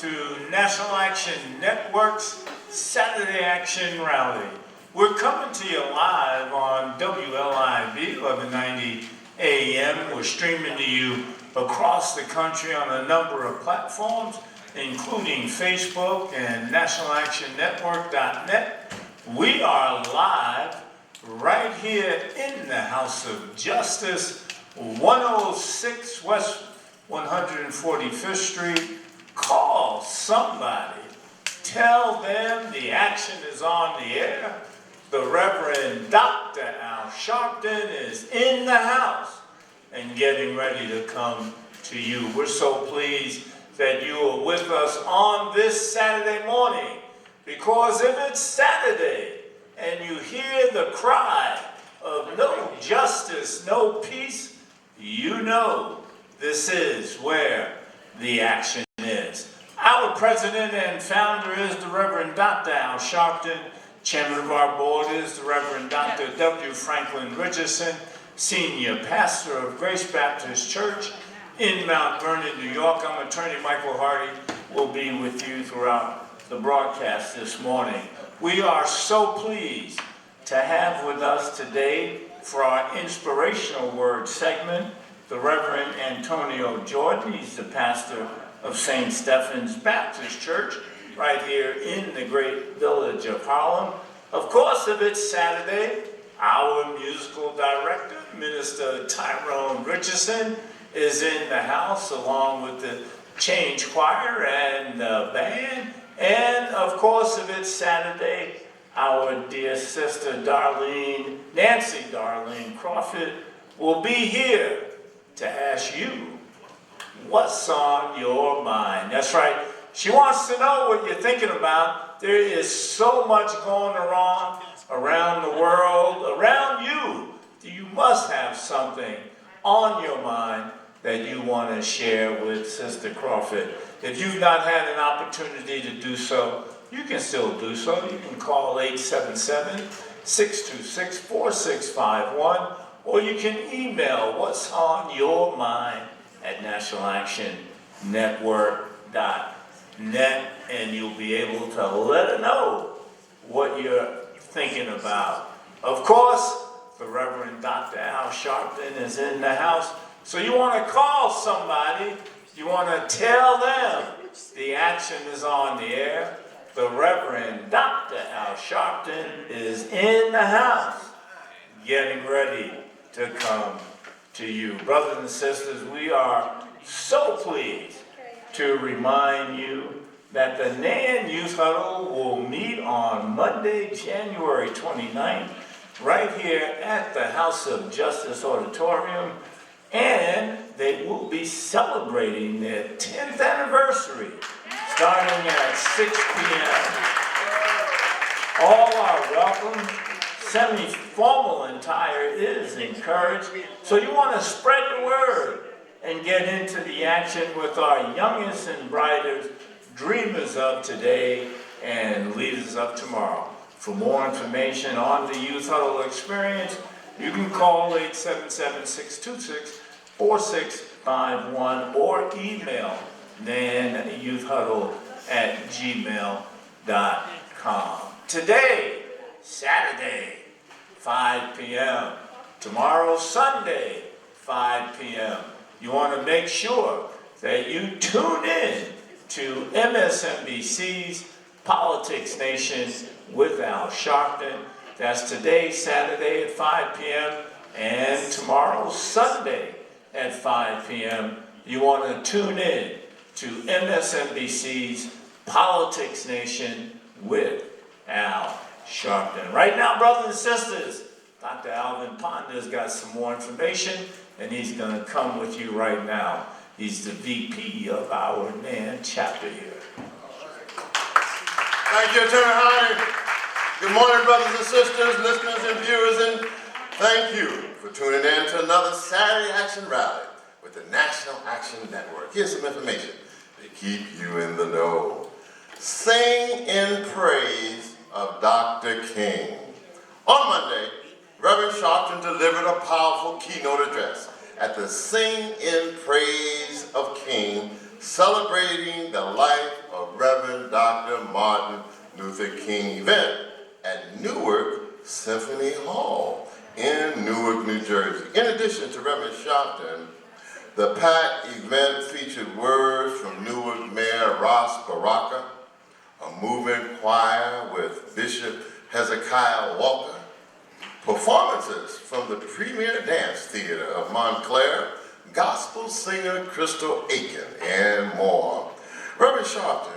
to National Action Network's Saturday Action Rally. We're coming to you live on WLIV 1190 AM. We're streaming to you across the country on a number of platforms, including Facebook and nationalactionnetwork.net. We are live right here in the House of Justice, 106 West 145th Street. Call somebody. Tell them the action is on the air. The Reverend Dr. Al Sharpton is in the house and getting ready to come to you. We're so pleased that you are with us on this Saturday morning, because if it's Saturday and you hear the cry of no justice, no peace, you know this is where the action is. Our president and founder is the Reverend Dr. Al Sharpton. Chairman of our board is the Reverend Dr. W. Franklin Richardson, senior pastor of Grace Baptist Church in Mount Vernon, New York. I'm Attorney Michael Hardy. Will be with you throughout the broadcast this morning. We are so pleased to have with us today for our inspirational word segment the Reverend Antonio Jordan. He's the pastor of St. Stephen's Baptist Church right here in the great village of Harlem. Of course, if it's Saturday, our musical director, Minister Tyrone Richardson, is in the house along with the Change Choir and the band. And of course, if it's Saturday, our dear sister Nancy Darlene Crawford, will be here to ask you what's on your mind. That's right. She wants to know what you're thinking about. There is so much going on around the world, around you. You must have something on your mind that you want to share with Sister Crawford. If you've not had an opportunity to do so, you can still do so. You can call 877-626-4651, or you can email what's on your mind at nationalactionnetwork.net, and you'll be able to let her know what you're thinking about. Of course, the Reverend Dr. Al Sharpton is in the house, so you want to call somebody, you want to tell them the action is on the air. The Reverend Dr. Al Sharpton is in the house, getting ready to come to you. Brothers and sisters, we are so pleased to remind you that the Nan Youth Huddle will meet on Monday, January 29th, right here at the House of Justice Auditorium, and they will be celebrating their 10th anniversary, starting at 6 p.m. All are welcome. Semi-formal attire is encouraged. So you want to spread the word and get into the action with our youngest and brightest dreamers of today and leaders of tomorrow. For more information on the Youth Huddle experience, you can call 877-626-4651 or email nanyouthhuddle@gmail.com. Today, Saturday, 5 p.m. Tomorrow, Sunday, 5 p.m. You want to make sure that you tune in to MSNBC's Politics Nation with Al Sharpton. That's today, Saturday at 5 p.m. and tomorrow, Sunday at 5 p.m. You want to tune in to MSNBC's Politics Nation with Al Sharpton. Right now, brothers and sisters, Dr. Alvin Ponder's got some more information, and he's going to come with you right now. He's the VP of our Nan chapter here. Thank you, Attorney Hardy. Good morning, brothers and sisters, listeners and viewers, and thank you for tuning in to another Saturday Action Rally with the National Action Network. Here's some information to keep you in the know. Sing in praise of Dr. King. On Monday, Reverend Sharpton delivered a powerful keynote address at the Sing in Praise of King celebrating the life of Reverend Dr. Martin Luther King event at Newark Symphony Hall in Newark, New Jersey. In addition to Reverend Sharpton, the packed event featured words from Newark Mayor Ross Baraka, a moving choir with Bishop Hezekiah Walker, performances from the Premier Dance Theater of Montclair, gospel singer Crystal Aiken, and more. Reverend Sharpton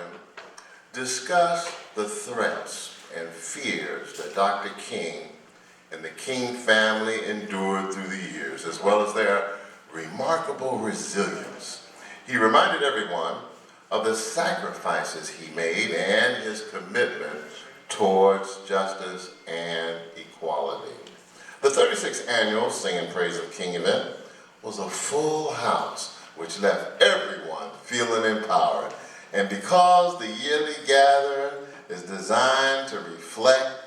discussed the threats and fears that Dr. King and the King family endured through the years, as well as their remarkable resilience. He reminded everyone of the sacrifices he made and his commitment towards justice and equality. The 36th annual Sing and Praise of King event was a full house, which left everyone feeling empowered. And because the yearly gathering is designed to reflect,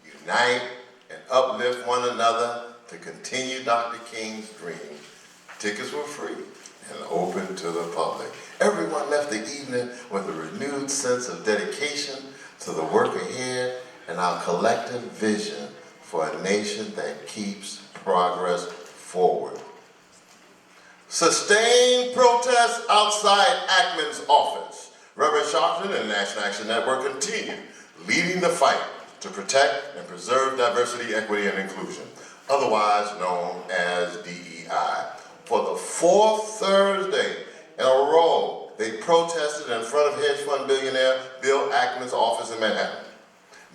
unite, and uplift one another to continue Dr. King's dream, tickets were free and open to the public. Everyone left the evening with a renewed sense of dedication to the work ahead and our collective vision for a nation that keeps progress forward. Sustained protests outside Ackman's office. Reverend Sharpton and the National Action Network continue leading the fight to protect and preserve diversity, equity, and inclusion, otherwise known as DEI. For the fourth Thursday in a row, they protested in front of hedge fund billionaire Bill Ackman's office in Manhattan.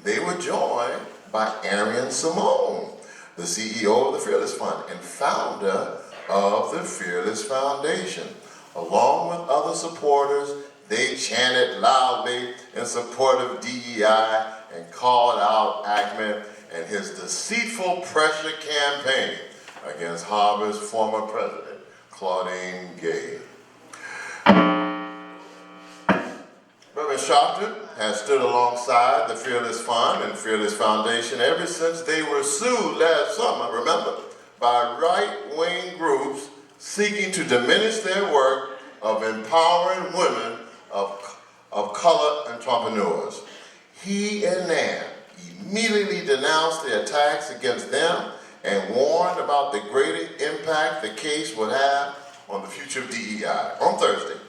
They were joined by Arian Simone, the CEO of the Fearless Fund and founder of the Fearless Foundation. Along with other supporters, they chanted loudly in support of DEI and called out Ackman and his deceitful pressure campaign against Harvard's former president, Claudine Gay. Reverend Sharpton has stood alongside the Fearless Fund and Fearless Foundation ever since they were sued last summer, remember, by right-wing groups seeking to diminish their work of empowering women of color entrepreneurs. He and Nan immediately denounced the attacks against them and warned about the greater impact the case would have on the future of DEI. On Thursday,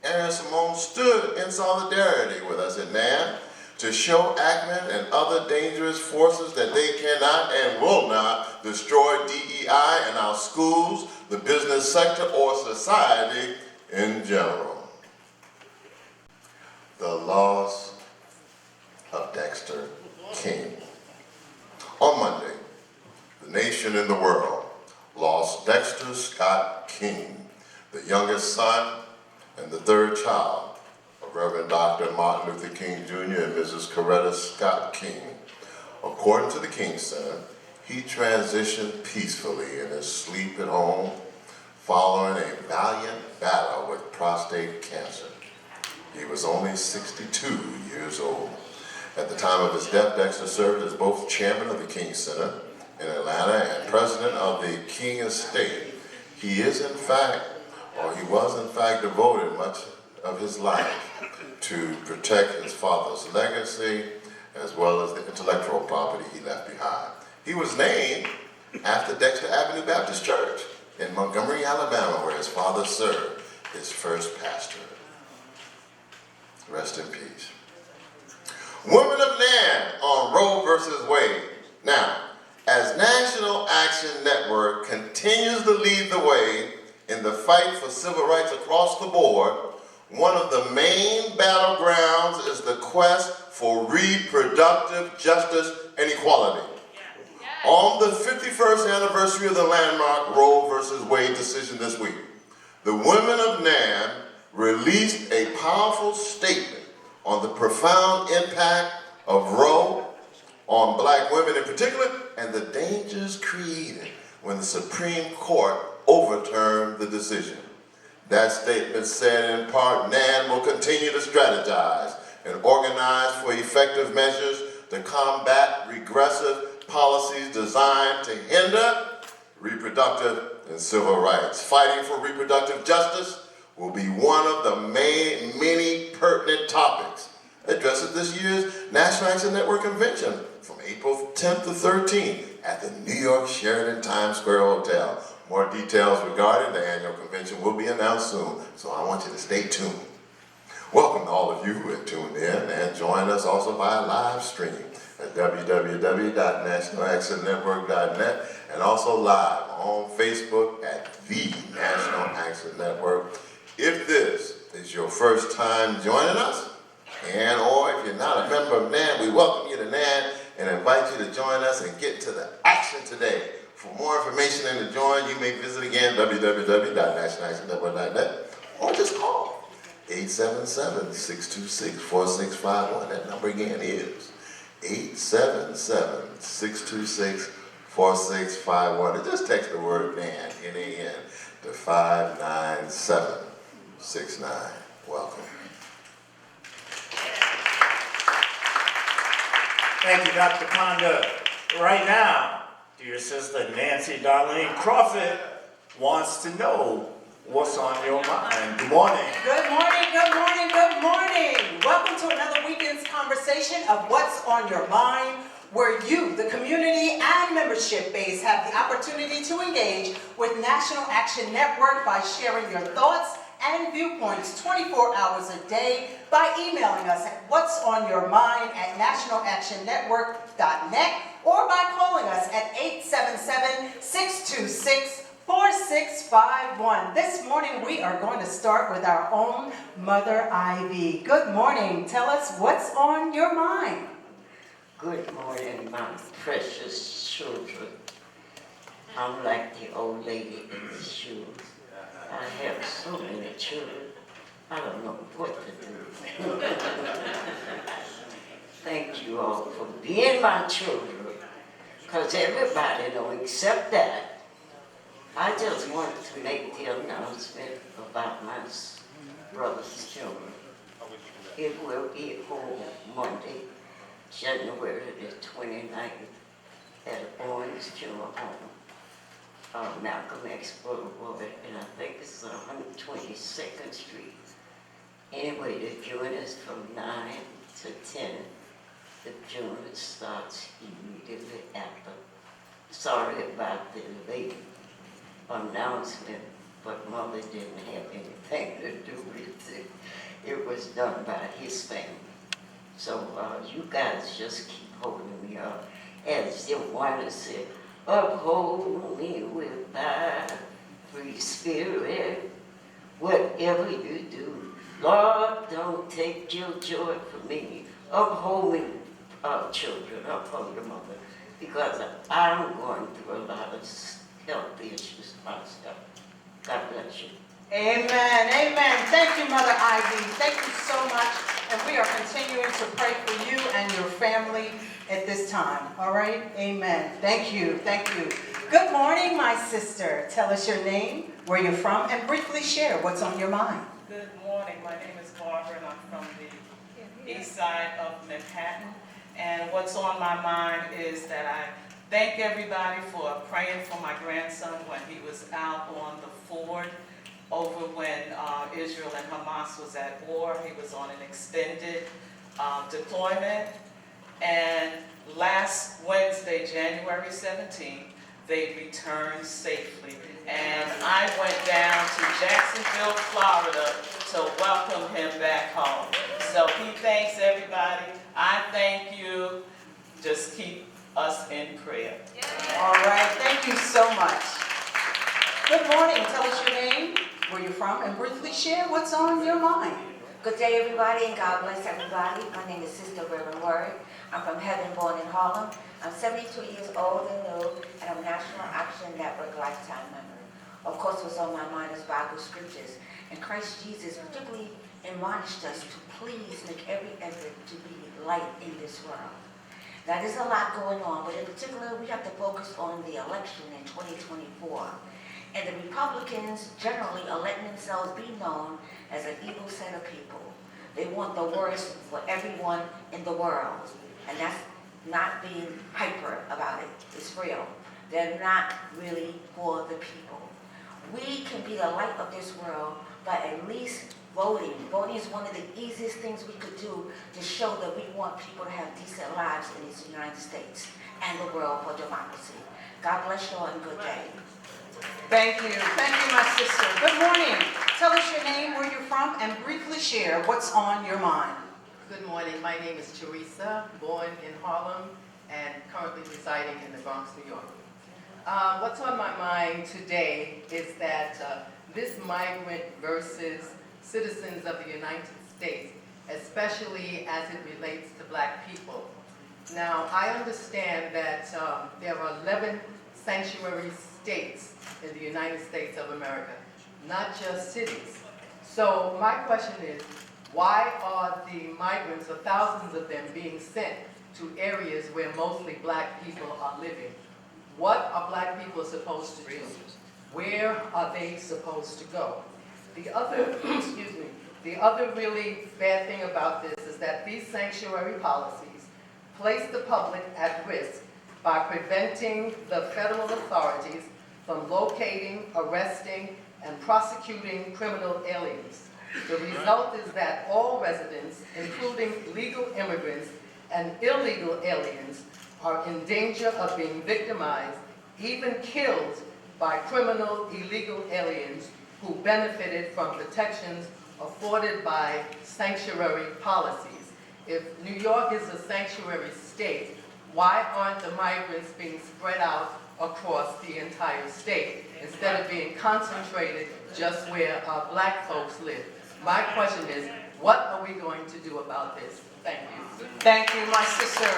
Arian Simone stood in solidarity with us at Nan to show Ackman and other dangerous forces that they cannot and will not destroy DEI in our schools, the business sector, or society in general. The loss of Dexter King. On Monday, the nation and the world lost Dexter Scott King, the youngest son and the third child of Reverend Dr. Martin Luther King Jr. and Mrs. Coretta Scott King. According to the King Center, he transitioned peacefully in his sleep at home following a valiant battle with prostate cancer. He was only 62 years old. At the time of his death, Dexter served as both chairman of the King Center in Atlanta and president of the King Estate. He was in fact devoted much of his life to protect his father's legacy as well as the intellectual property he left behind. He was named after Dexter Avenue Baptist Church in Montgomery, Alabama, where his father served his first pastorate. Rest in peace. Women of Nan on Roe versus Wade. Now, as National Action Network continues to lead the way in the fight for civil rights across the board, one of the main battlegrounds is the quest for reproductive justice and equality. On the 51st anniversary of the landmark Roe versus Wade decision this week, the women of Nan released a powerful statement on the profound impact of Roe on black women in particular and the dangers created when the Supreme Court overturned the decision. That statement said in part, Nan will continue to strategize and organize for effective measures to combat regressive policies designed to hinder reproductive and civil rights. Fighting for reproductive justice will be one of the many pertinent topics addressed at this year's National Action Network Convention from April 10th to 13th at the New York Sheraton Times Square Hotel. More details regarding the annual convention will be announced soon, so I want you to stay tuned. Welcome to all of you who have tuned in and joined us also via live stream at www.nationalactionnetwork.net and also live on Facebook at the National Action Network. If this is your first time joining us, and or if you're not a member of NAN, we welcome you to NAN and invite you to join us and get to the action today. For more information and to join, you may visit again www.nationalactionnetwork.net or just call 877-626-4651. That number again is 877-626-4651. And just text the word NAN, N-A-N, to 59769. Welcome. Thank you, Dr. Ponda. Right now, dear sister Nancy Darlene Crawford wants to know what's on your mind. Good morning. Good morning, good morning, good morning. Welcome to another weekend's conversation of What's on Your Mind, where you, the community and membership base, have the opportunity to engage with National Action Network by sharing your thoughts and viewpoints 24 hours a day by emailing us at whatsonyourmind@nationalactionnetwork.net or by calling us at 877-626-4651. This morning we are going to start with our own Mother Ivy. Good morning. Tell us what's on your mind. Good morning, my precious children. I'm like the old lady in the shoes. I have so many children, I don't know what to do. Thank you all for being my children, because everybody don't accept that. I just wanted to make the announcement about my brother's children. It will be home Monday, January the 29th at Owens Funeral Home. Malcolm X Boulevard, and I think it's 122nd Street. Anyway, the viewing is from 9 to 10. The viewing starts immediately after. Sorry about the late announcement, but Mother didn't have anything to do with it. It was done by his family. So you guys just keep holding me up. As the one said, uphold me with thy free spirit, whatever you do. Lord, don't take your joy from me. Uphold me, children, uphold your mother, because I'm going through a lot of health issues myself. God bless you. Amen, amen. Thank you, Mother Ivy. Thank you so much. And we are continuing to pray for you and your family at this time. All right? Amen. Thank you, thank you. Good morning, my sister. Tell us your name, where you're from, and briefly share what's on your mind. Good morning. My name is Barbara, and I'm from the east side of Manhattan. And what's on my mind is that I thank everybody for praying for my grandson when he was out on the Ford over when Israel and Hamas was at war. He was on an extended deployment. And last Wednesday, January 17th, they returned safely. And I went down to Jacksonville, Florida to welcome him back home. So he thanks everybody. I thank you. Just keep us in prayer. All right, thank you so much. Good morning. Tell us your name, where you're from, and briefly share what's on your mind. Good day, everybody, and God bless everybody. My name is Sister Reverend Word. I'm from Heaven, born in Harlem. I'm 72 years old and new, and I'm National Action Network lifetime member. Of course, what's on my mind is Bible scriptures. And Christ Jesus particularly admonished us to please make every effort to be light in this world. Now, there's a lot going on, but in particular, we have to focus on the election in 2024. And the Republicans generally are letting themselves be known as an evil set of people. They want the worst for everyone in the world. And that's not being hyper about it. It's real. They're not really for the people. We can be the light of this world but at least voting. Voting is one of the easiest things we could do to show that we want people to have decent lives in these United States and the world for democracy. God bless you all and good day. Thank you, my sister. Good morning. Tell us your name, where you're from, and briefly share what's on your mind. Good morning. My name is Teresa, born in Harlem and currently residing in the Bronx, New York. What's on my mind today is that this migrant versus citizens of the United States, especially as it relates to Black people. Now, I understand that there are 11 sanctuary states in the United States of America, not just cities. So my question is, why are the migrants, or thousands of them, being sent to areas where mostly Black people are living? What are Black people supposed to do? Where are they supposed to go? The other, excuse me, the other really bad thing about this is that these sanctuary policies place the public at risk by preventing the federal authorities from locating, arresting, and prosecuting criminal aliens. The result is that all residents, including legal immigrants and illegal aliens, are in danger of being victimized, even killed by criminal illegal aliens who benefited from protections afforded by sanctuary policies. If New York is a sanctuary state, why aren't the migrants being spread out across the entire state instead of being concentrated just where Black folks live? My question is, what are we going to do about this? Thank you. Thank you, my sister.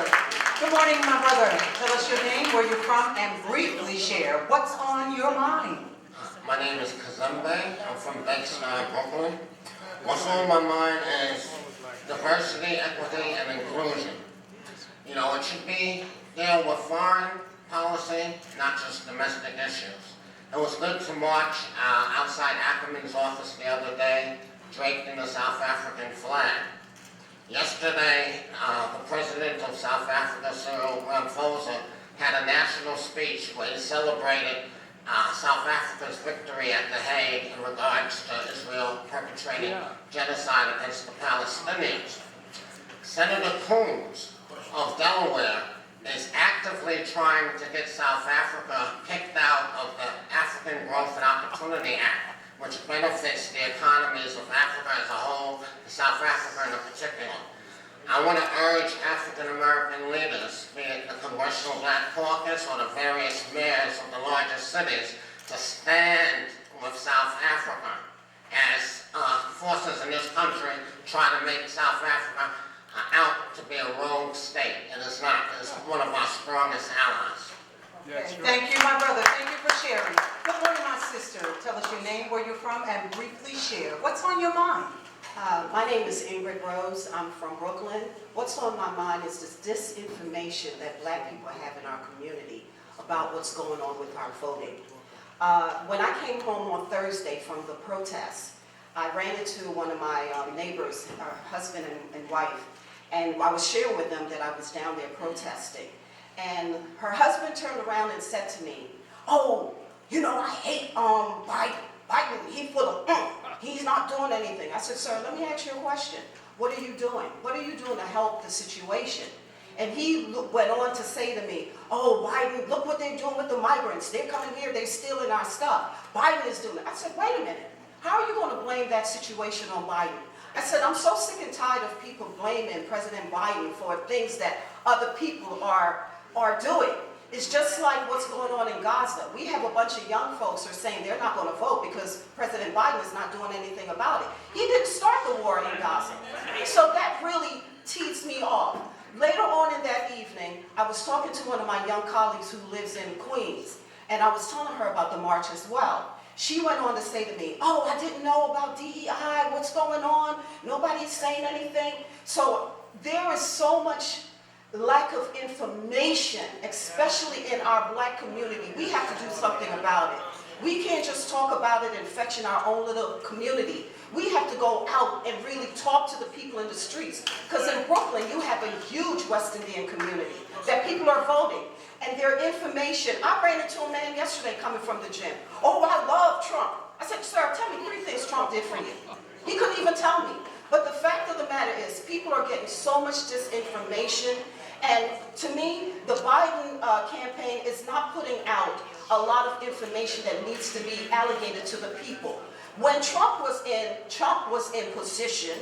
Good morning, my brother. Tell us your name, where you're from, and briefly share what's on your mind. My name is Kazembe. I'm from Bed-Stuy, Brooklyn. What's on my mind is diversity, equity, and inclusion. You know, it should be deal with foreign policy, not just domestic issues. It was good to march outside Ackerman's office the other day, draped in the South African flag. Yesterday, the president of South Africa, Cyril Ramaphosa, had a national speech where he celebrated South Africa's victory at The Hague in regards to Israel perpetrating genocide against the Palestinians. Senator Coons of Delaware is actively trying to get South Africa kicked out of the African Growth and Opportunity Act, which benefits the economies of Africa as a whole, and South Africa in particular. I want to urge African American leaders, be it the Congressional Black Caucus or the various mayors of the largest cities, to stand with South Africa as forces in this country try to make South Africa out to be a rogue state. It is not. It is one of our strongest allies. Thank you, my brother. Thank you for sharing. Good morning, my sister. Tell us your name, where you're from, and briefly share what's on your mind. My name is Ingrid Rose. I'm from Brooklyn. What's on my mind is this disinformation that Black people have in our community about what's going on with our voting. When I came home on Thursday from the protests, I ran into one of my neighbors, her husband and wife, and I was sharing with them that I was down there protesting. And her husband turned around and said to me, "Oh, you know, I hate Biden. Biden, he's full of he's not doing anything." I said, "Sir, let me ask you a question. What are you doing? What are you doing to help the situation?" And he went on to say to me, "Oh, Biden, look what they're doing with the migrants. They're coming here, they're stealing our stuff. Biden is doing it." I said, "Wait a minute. How are you going to blame that situation on Biden?" I said, "I'm so sick and tired of people blaming President Biden for things that other people are doing. It's just like what's going on in Gaza. We have a bunch of young folks who are saying they're not going to vote because President Biden is not doing anything about it. He didn't start the war in Gaza." So that really teased me off. Later on in that evening, I was talking to one of my young colleagues who lives in Queens, and I was telling her about the march as well. She went on to say to me, "Oh, I didn't know about DEI, what's going on? Nobody's saying anything." So there is so much lack of information, especially in our Black community. We have to do something about it. We can't just talk about it and fetch in our own little community. We have to go out and really talk to the people in the streets. Because in Brooklyn, you have a huge West Indian community that people are voting. And their information, I ran into a man yesterday coming from the gym. "Oh, I love Trump." I said, sir, tell me 3 things Trump did for you. He couldn't even tell me. But the fact of the matter is, people are getting so much disinformation. And to me, the Biden campaign is not putting out a lot of information that needs to be allocated to the people. When Trump was in position,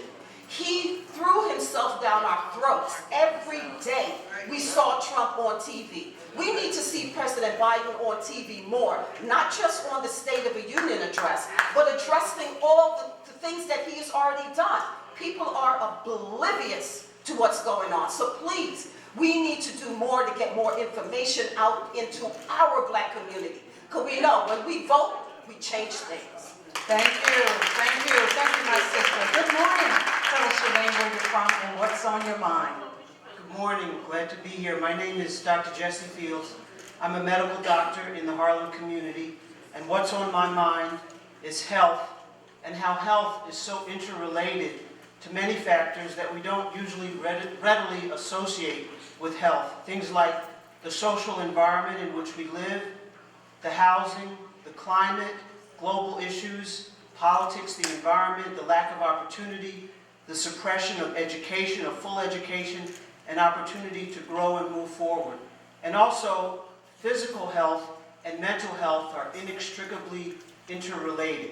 he threw himself down our throats every day. We saw Trump on TV. We need to see President Biden on TV more, not just on the State of the Union address, but addressing all the things that he has already done. People are oblivious to what's going on. So please, we need to do more to get more information out into our Black community. Because we know when we vote, we change things. Thank you, thank you, thank you, my sister. Good morning. Tell us your name, where you're from, and what's on your mind. Good morning, glad to be here. My name is Dr. Jesse Fields. I'm a medical doctor in the Harlem community, and what's on my mind is health, and how health is so interrelated to many factors that we don't usually readily associate with health. Things like the social environment in which we live, the housing, the climate, global issues, politics, the environment, the lack of opportunity, the suppression of education, of full education, and opportunity to grow and move forward. And also, physical health and mental health are inextricably interrelated.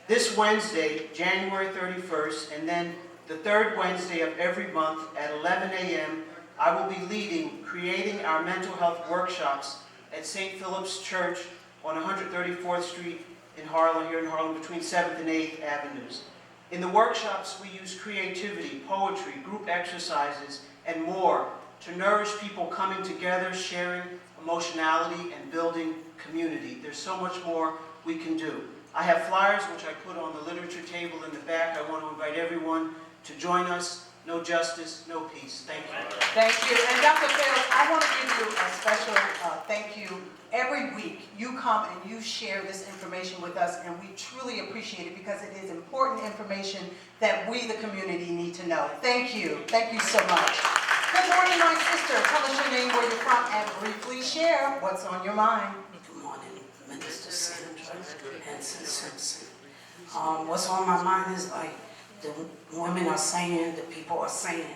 This Wednesday, January 31st, and then the 3rd Wednesday of every month at 11 a.m., I will be leading Creating Our Mental Health Workshops at St. Philip's Church on 134th Street in Harlem, here in Harlem, between 7th and 8th Avenues. In the workshops, we use creativity, poetry, group exercises, and more to nourish people coming together, sharing emotionality, and building community. There's so much more we can do. I have flyers which I put on the literature table in the back. I want to invite everyone to join us. No justice, no peace. Thank you. Thank you. And Dr. Fields, I want to give you a special thank you. Every week you come and you share this information with us, and we truly appreciate it because it is important information that we, the community, need to know. Thank you. Thank you so much. Good morning, my sister. Tell us your name, where you're from, and briefly share what's on your mind. Good morning, Minister Sandra Henson Simpson. What's on my mind is like the women are saying, the people are saying,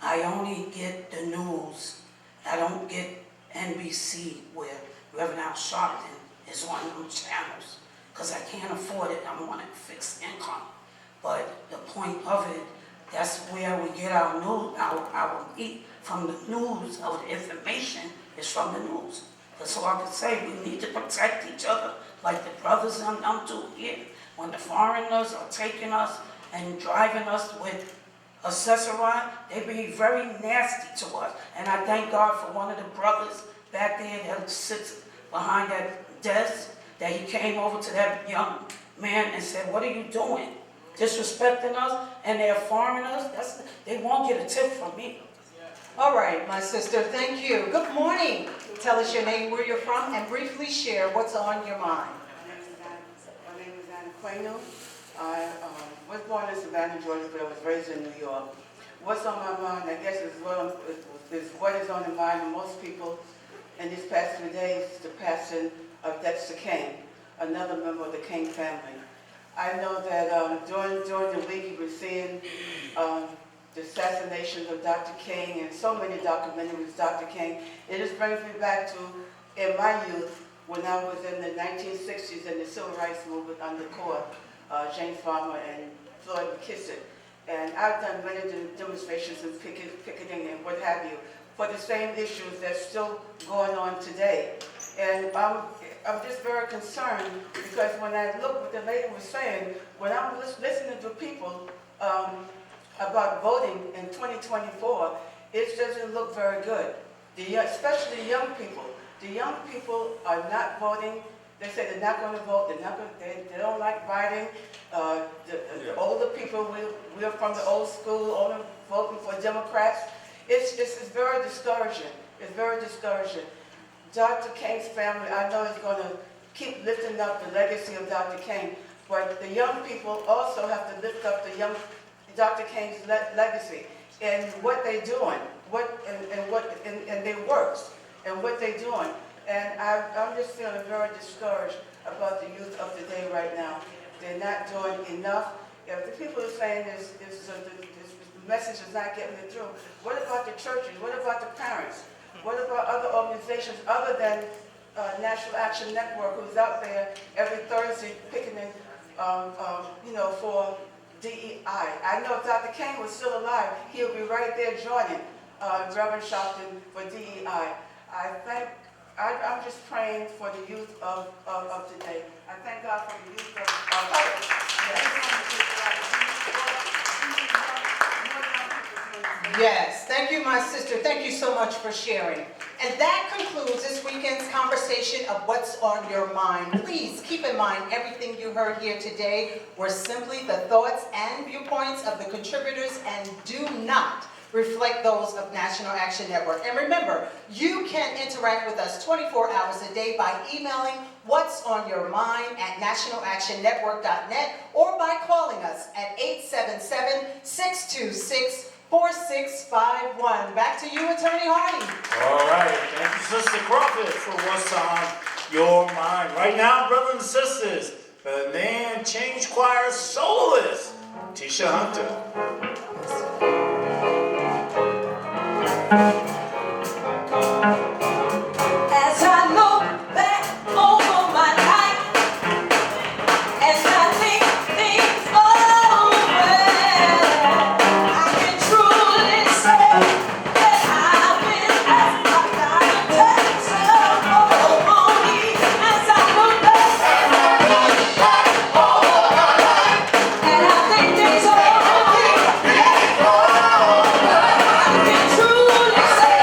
I only get the news. I don't get NBC where Reverend Al Sharpton is on those channels because I can't afford it. I'm on a fixed income. But the point of it, that's where we get our news, our meat from the news, of the information is from the news. That's all I can say. We need to protect each other like the brothers and them do here. When the foreigners are taking us and driving us with accessory, they be very nasty to us. And I thank God for one of the brothers back there that sits behind that desk, that he came over to that young man and said, what are you doing? Disrespecting us, and they're foreigners? They won't get a tip from me. All right, my sister, thank you. Good morning. Tell us your name, where you're from, and briefly share what's on your mind. My name is Anna Quano. I was born in Savannah, Georgia, but I was raised in New York. What's on my mind, I guess, is what is on the mind of most people in these past 3 days, the passing of Dexter King, another member of the King family. I know that during the week you were seeing the assassinations of Dr. King and so many documentaries of Dr. King. It just brings me back to, in my youth, when I was in the 1960s in the Civil Rights Movement under court, James Farmer and Floyd McKissick. And I've done many demonstrations and picketing and what have you for the same issues that's still going on today. And I'm just very concerned because when I look what the lady was saying, when I'm listening to people about voting in 2024, it doesn't look very good. Especially young people. The young people are not voting. They say they're not going to vote. They don't like voting. The older people, we're from the old school, only voting for Democrats. It's very discouraging. It's very discouraging. Dr. King's family, I know, is going to keep lifting up the legacy of Dr. King, but the young people also have to lift up the young Dr. King's legacy and what they're doing, and their works, and what they're doing. And I'm just feeling very discouraged about the youth of today right now. They're not doing enough. If the people are saying this message is not getting it through, what about the churches? What about the parents? What about other organizations other than National Action Network, who's out there every Thursday picking in, for DEI? I know if Dr. King was still alive, he would be right there joining Reverend Sharpton for DEI. I'm just praying for the youth of today. I thank God for the youth Yes, thank you, my sister. Thank you so much for sharing. And that concludes this weekend's conversation of What's on Your Mind. Please keep in mind everything you heard here today were simply the thoughts and viewpoints of the contributors and do not reflect those of National Action Network. And remember, you can interact with us 24 hours a day by emailing What's on Your Mind at nationalactionnetwork.net or by calling us at 877-626-4651. Back to you, Attorney Hardy. All right, thank you, Sister Crawford, for What's on Your Mind. Right now, brothers and sisters, the Nan Jan Choir soloist, Tisha Hunter. As I look back over my life, as I think things over, I can truly say that I've been blessed. I've got a testimony. As I look back over my life, and I think things over, I can truly say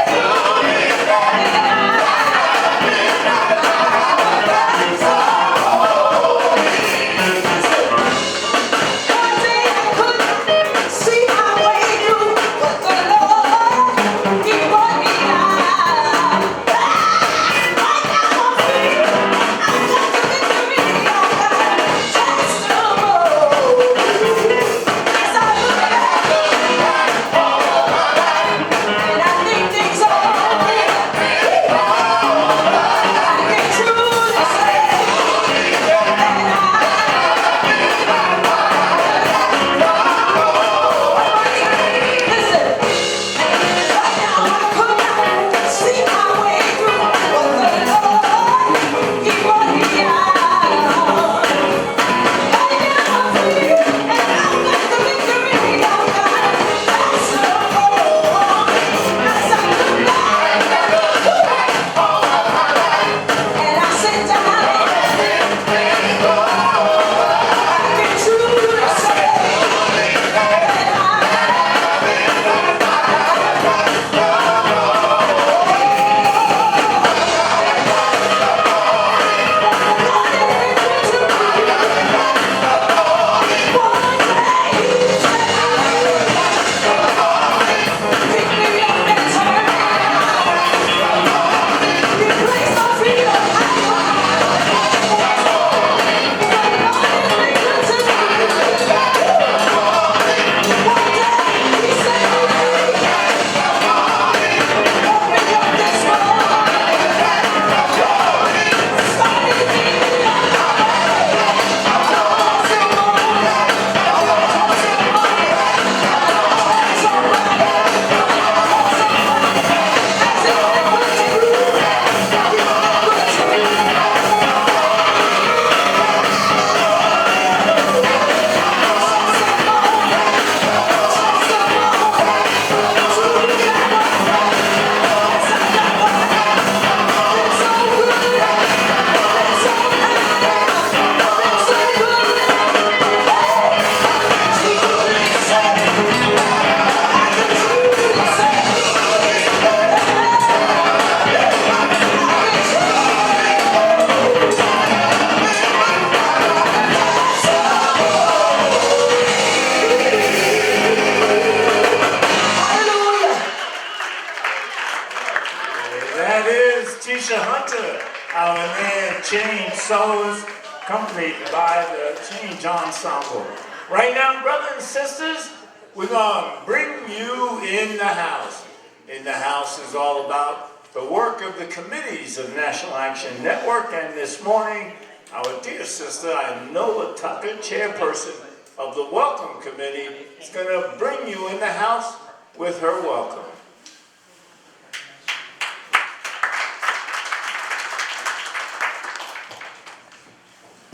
Tisha Hunter, our Nan Jan soloist, accompanied by the Change Ensemble. Right now, brothers and sisters, we're going to bring you in the house. In the house is all about the work of the committees of National Action Network, and this morning our dear sister, Inola Tucker, chairperson of the Welcome Committee, is going to bring you in the house with her welcome.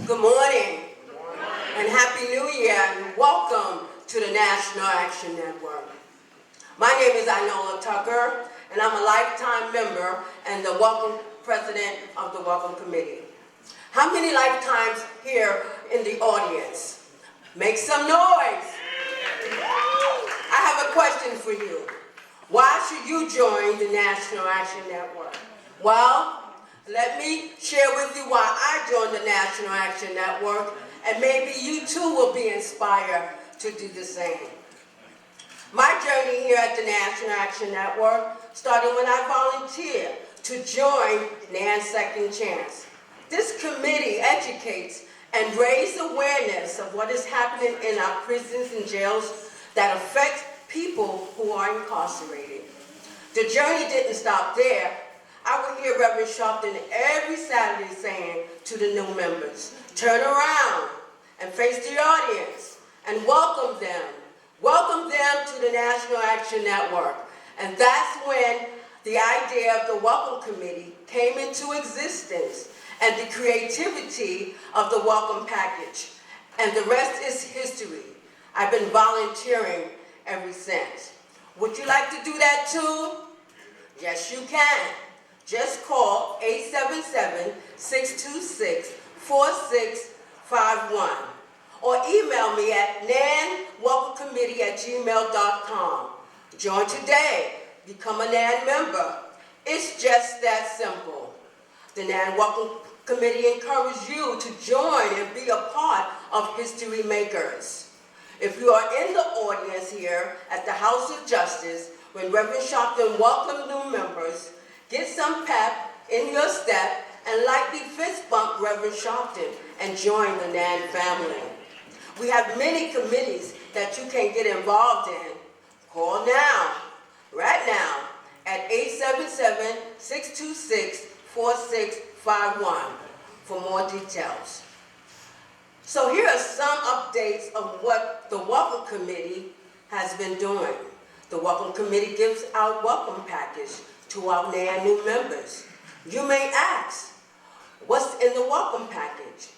Good morning, and Happy New Year, and welcome to the National Action Network. My name is Inola Tucker, and I'm a lifetime member and the Welcome President of the Welcome Committee. How many lifetimes here in the audience? Make some noise. I have a question for you. Why should you join the National Action Network? Well, let me share with you why I joined the National Action Network, and maybe you too will be inspired to do the same. My journey here at the National Action Network started when I volunteered to join Nan's Second Chance. This committee educates and raises awareness of what is happening in our prisons and jails that affects people who are incarcerated. The journey didn't stop there. I would hear Reverend Sharpton every Saturday saying to the new members, turn around and face the audience and welcome them. Welcome them to the National Action Network. And that's when the idea of the Welcome Committee came into existence and the creativity of the Welcome Package. And the rest is history. I've been volunteering ever since. Would you like to do that too? Yes, you can. Just call 877-626-4651 or email me at nanwelcomecommittee@gmail.com. Join today. Become a NAN member. It's just that simple. The NAN Welcome Committee encourages you to join and be a part of history makers. If you are in the audience here at the House of Justice when Reverend Sharpton welcomed new members, get some pep in your step and lightly fist bump Reverend Sharpton and join the NAN family. We have many committees that you can get involved in. Call now, right now, at 877-626-4651 for more details. So here are some updates of what the Welcome Committee has been doing. The Welcome Committee gives out welcome package to our NAN new members. You may ask, what's in the welcome package?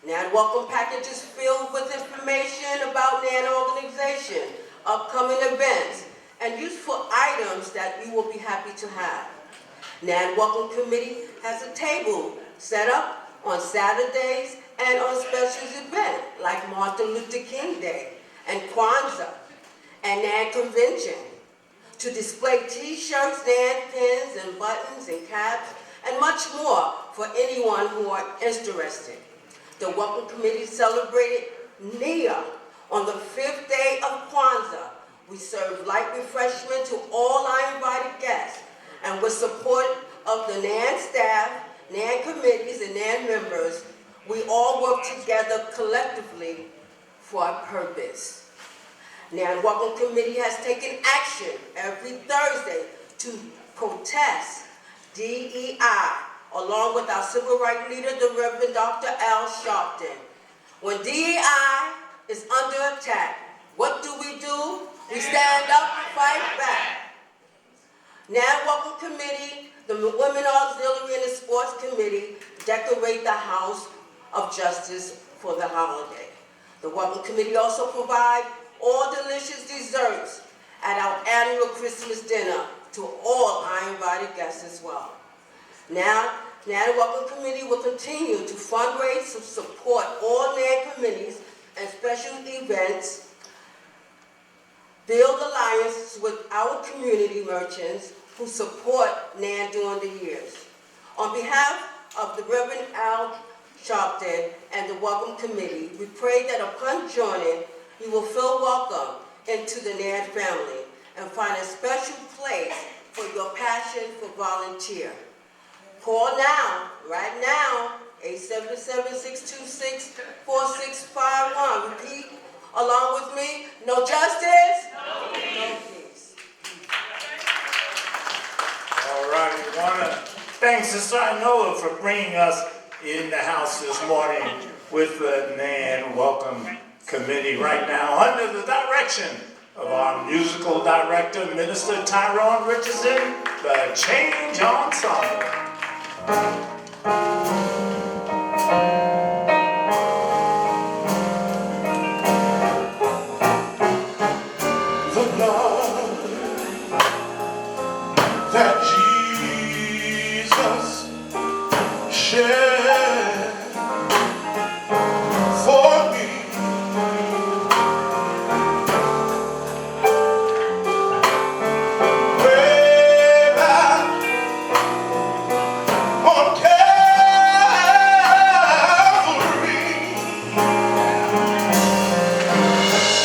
NAN welcome package is filled with information about NAN organization, upcoming events, and useful items that you will be happy to have. NAN Welcome Committee has a table set up on Saturdays and on special events like Martin Luther King Day and Kwanzaa and NAN Convention to display t-shirts, NAN pins and buttons and caps and much more for anyone who are interested. The Welcome Committee celebrated Nia on the 5th day of Kwanzaa. We served light refreshment to all our invited guests, and with support of the NAN staff, NAN committees, and NAN members, we all work together collectively for a purpose. NAN Welcome Committee has taken action every Thursday to protest DEI, along with our civil rights leader, the Reverend Dr. Al Sharpton. When DEI is under attack, what do? We stand up and fight back. NAN Welcome Committee, the Women Auxiliary and the Sports Committee decorate the House of Justice for the holiday. The Welcome Committee also provides all delicious desserts at our annual Christmas dinner to all our invited guests as well. Now, NAN Welcome Committee will continue to fundraise to support all NAN committees and special events, build alliances with our community merchants who support NAN during the years. On behalf of the Reverend Al Sharpton and the Welcome Committee, we pray that upon joining, you will feel welcome into the NAN family and find a special place for your passion for volunteer. Call now, right now, 877-626-4651. Repeat along with me, no justice, no peace. All right, we want to thank Sister Inola for bringing us in the house this morning with the Nan Welcome Committee right now under the direction of our musical director, Minister Tyrone Richardson, the Change Ensemble. The blood that Jesus shed for me way back on Calvary.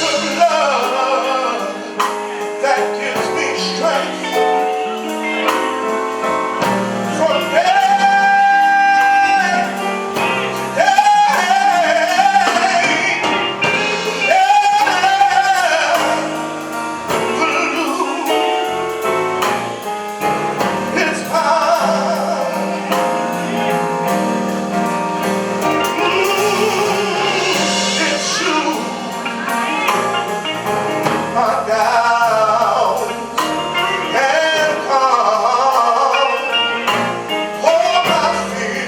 The blood that gives me strength from day to day. It's mine. It's true. My down and calm. Oh, my fear.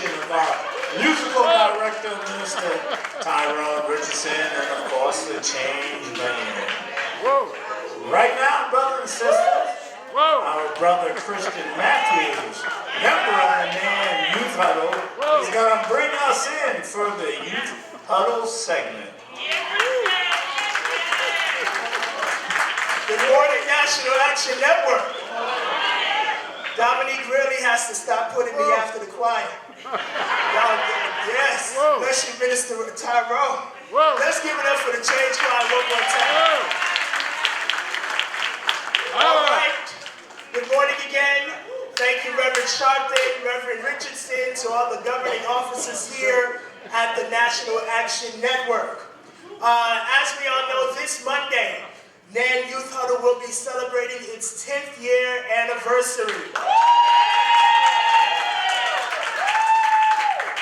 introduction of our musical director, Minister Tyrone Richardson, and of course the Change Band. Right now, brothers and sisters, our brother Christian Matthews, member of the Nan Youth Huddle, is going to bring us in for the Youth Huddle segment. Good morning, National Action Network. Dominique really has to stop putting me after the choir. Yes, bless you, Minister Tyrone. Let's give it up for the Change Choir one more time. All right. Good morning again. Thank you, Reverend Sharpton, Reverend Richardson, to all the governing officers here at the National Action Network. As we all know, this Monday, Nan Youth Huddle will be celebrating its 10th year anniversary.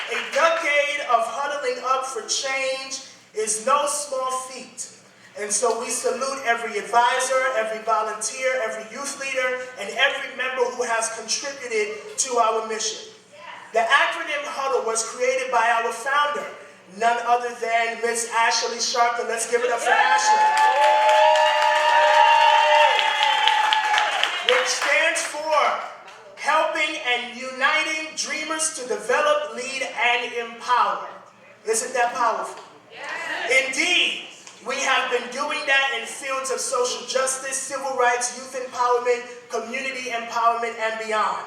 A decade of huddling up for change is no small feat. And so we salute every advisor, every volunteer, every youth leader, and every member who has contributed to our mission. The acronym HUDDLE was created by our founder, none other than Miss Ashley Sharpton. Let's give it up for Ashley. Which stands for helping and uniting dreamers to develop, lead, and empower. Isn't that powerful? Yes. Indeed, we have been doing that in fields of social justice, civil rights, youth empowerment, community empowerment, and beyond.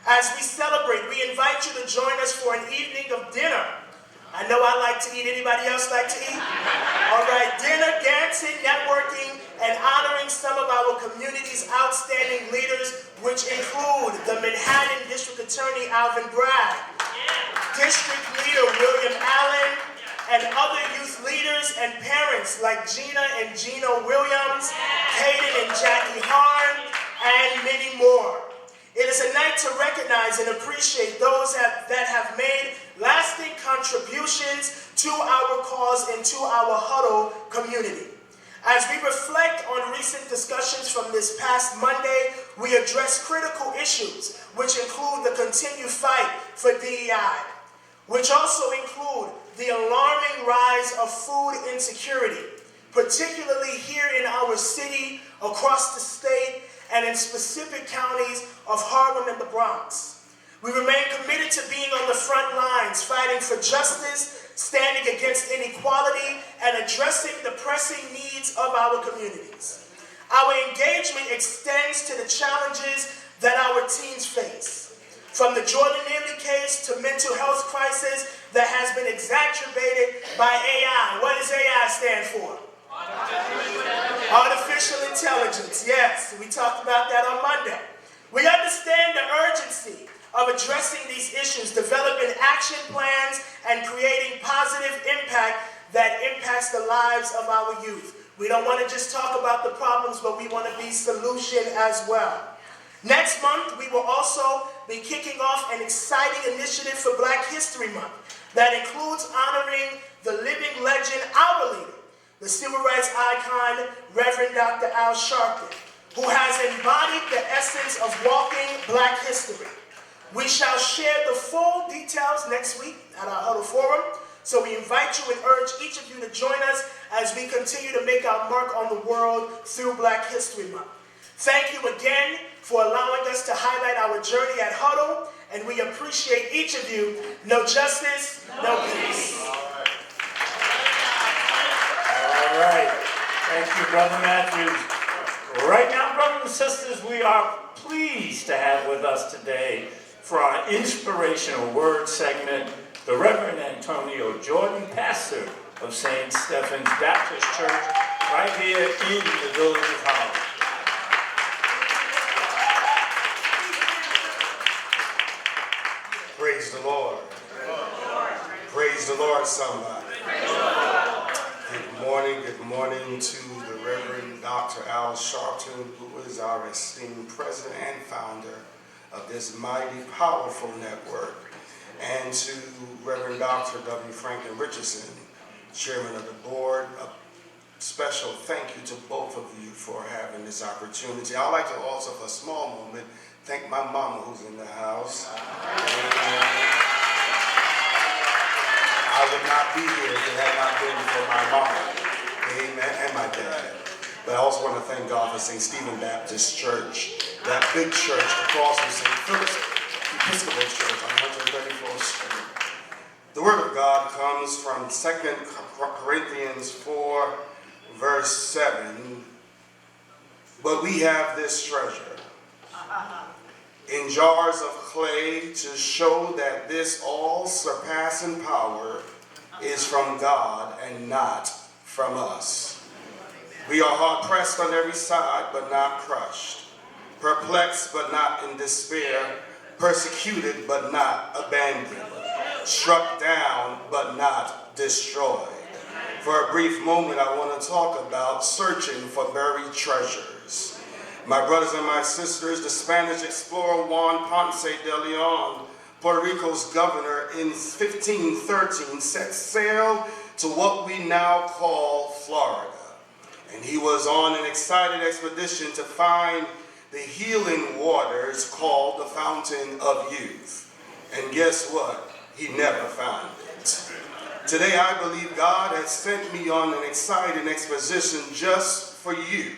As we celebrate, we invite you to join us for an evening of dinner. I know I like to eat. Anybody else like to eat? All right, dinner, dancing, networking, and honoring some of our community's outstanding leaders, which include the Manhattan District Attorney Alvin Bragg, District Leader William Allen, and other youth leaders and parents like Gina and Gino Williams, Hayden and Jackie Harn, and many more. It is a night to recognize and appreciate those that have made lasting contributions to our cause and to our huddle community. As we reflect on recent discussions from this past Monday, we address critical issues, which include the continued fight for DEI, which also include the alarming rise of food insecurity, particularly here in our city, across the state, and in specific counties of Harlem and the Bronx. We remain committed to being on the front lines, fighting for justice, standing against inequality, and addressing the pressing needs of our communities. Our engagement extends to the challenges that our teens face, from the Jordan Neely case to mental health crisis that has been exacerbated by AI. What does AI stand for? Artificial intelligence, yes. We talked about that on Monday. We understand the urgency of addressing these issues, developing action plans, and creating positive impact that impacts the lives of our youth. We don't want to just talk about the problems, but we want to be solution as well. Next month, we will also be kicking off an exciting initiative for Black History Month that includes honoring the living legend, our leader, the civil rights icon, Reverend Dr. Al Sharpton, who has embodied the essence of walking Black history. We shall share the full details next week at our Huddle Forum, so we invite you and urge each of you to join us as we continue to make our mark on the world through Black History Month. Thank you again for allowing us to highlight our journey at Huddle, and we appreciate each of you. No justice, no peace. All right. Thank you, Brother Matthews. Right now, brothers and sisters, we are pleased to have with us today for our inspirational word segment, the Reverend Antonio Jordan, pastor of St. Stephen's Baptist Church, right here in the village of Harlem. Praise the Lord. Praise the Lord, somebody. Good morning to the Reverend Dr. Al Sharpton, who is our esteemed president and founder of this mighty, powerful network, and to Reverend Dr. W. Franklin Richardson, chairman of the board. A special thank you to both of you for having this opportunity. I'd like to also, for a small moment, thank my mama who's in the house. not be here if it had not been for my mom, amen, and my dad. But I also want to thank God for St. Stephen Baptist Church, that big church across from St. Philip's Episcopal Church on 134th Street. The Word of God comes from 2 Corinthians 4, verse 7. But we have this treasure in jars of clay to show that this all-surpassing power is from God and not from us. We are hard-pressed on every side, but not crushed, perplexed, but not in despair, persecuted, but not abandoned, struck down, but not destroyed. For a brief moment, I want to talk about searching for buried treasures. My brothers and my sisters, the Spanish explorer Juan Ponce de Leon, Puerto Rico's governor in 1513, set sail to what we now call Florida. And he was on an exciting expedition to find the healing waters called the Fountain of Youth. And guess what? He never found it. Today I believe God has sent me on an exciting expedition just for you.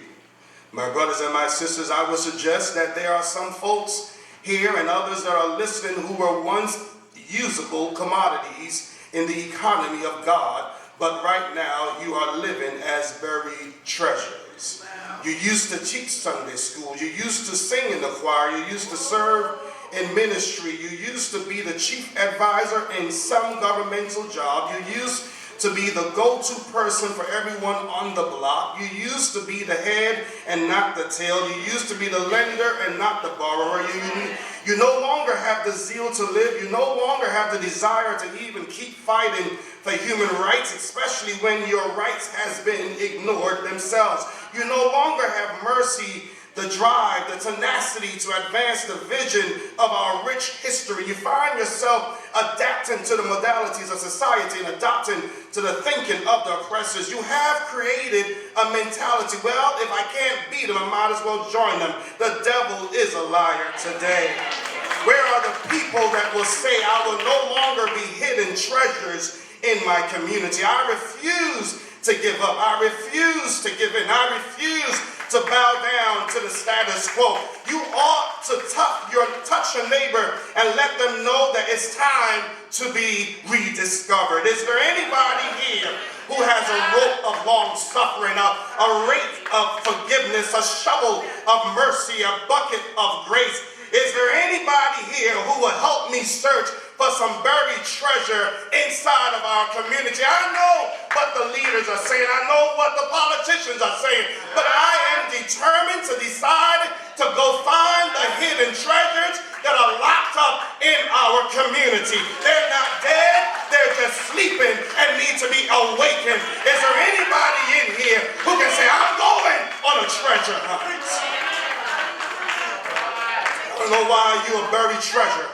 My brothers and my sisters, I would suggest that there are some folks here and others that are listening who were once usable commodities in the economy of God, but right now you are living as buried treasures. You used to teach Sunday school. You used to sing in the choir. You used to serve in ministry. You used to be the chief advisor in some governmental job. You used to be the go-to person for everyone on the block. You used to be the head and not the tail. You used to be the lender and not the borrower. You no longer have the zeal to live. You no longer have the desire to even keep fighting for human rights, especially when your rights has been ignored themselves. You no longer have mercy, the drive, the tenacity to advance the vision of our rich history. You find yourself adapting to the modalities of society and adapting to the thinking of the oppressors. You have created a mentality, well, if I can't beat them, I might as well join them. The devil is a liar today. Where are the people that will say, I will no longer be hidden treasures in my community? I refuse to give up. I refuse to give in. I refuse to bow down to the status quo. You ought to touch your neighbor and let them know that it's time to be rediscovered. Is there anybody here who has a rope of long suffering, a rake of forgiveness, a shovel of mercy, a bucket of grace? Is there anybody here who will help me search for some buried treasure inside of our community? I know what the leaders are saying. I know what the politicians are saying. But I am determined to decide to go find the hidden treasures that are locked up in our community. They're not dead. They're just sleeping and need to be awakened. Is there anybody in here who can say, I'm going on a treasure hunt? I don't know why you're a buried treasure.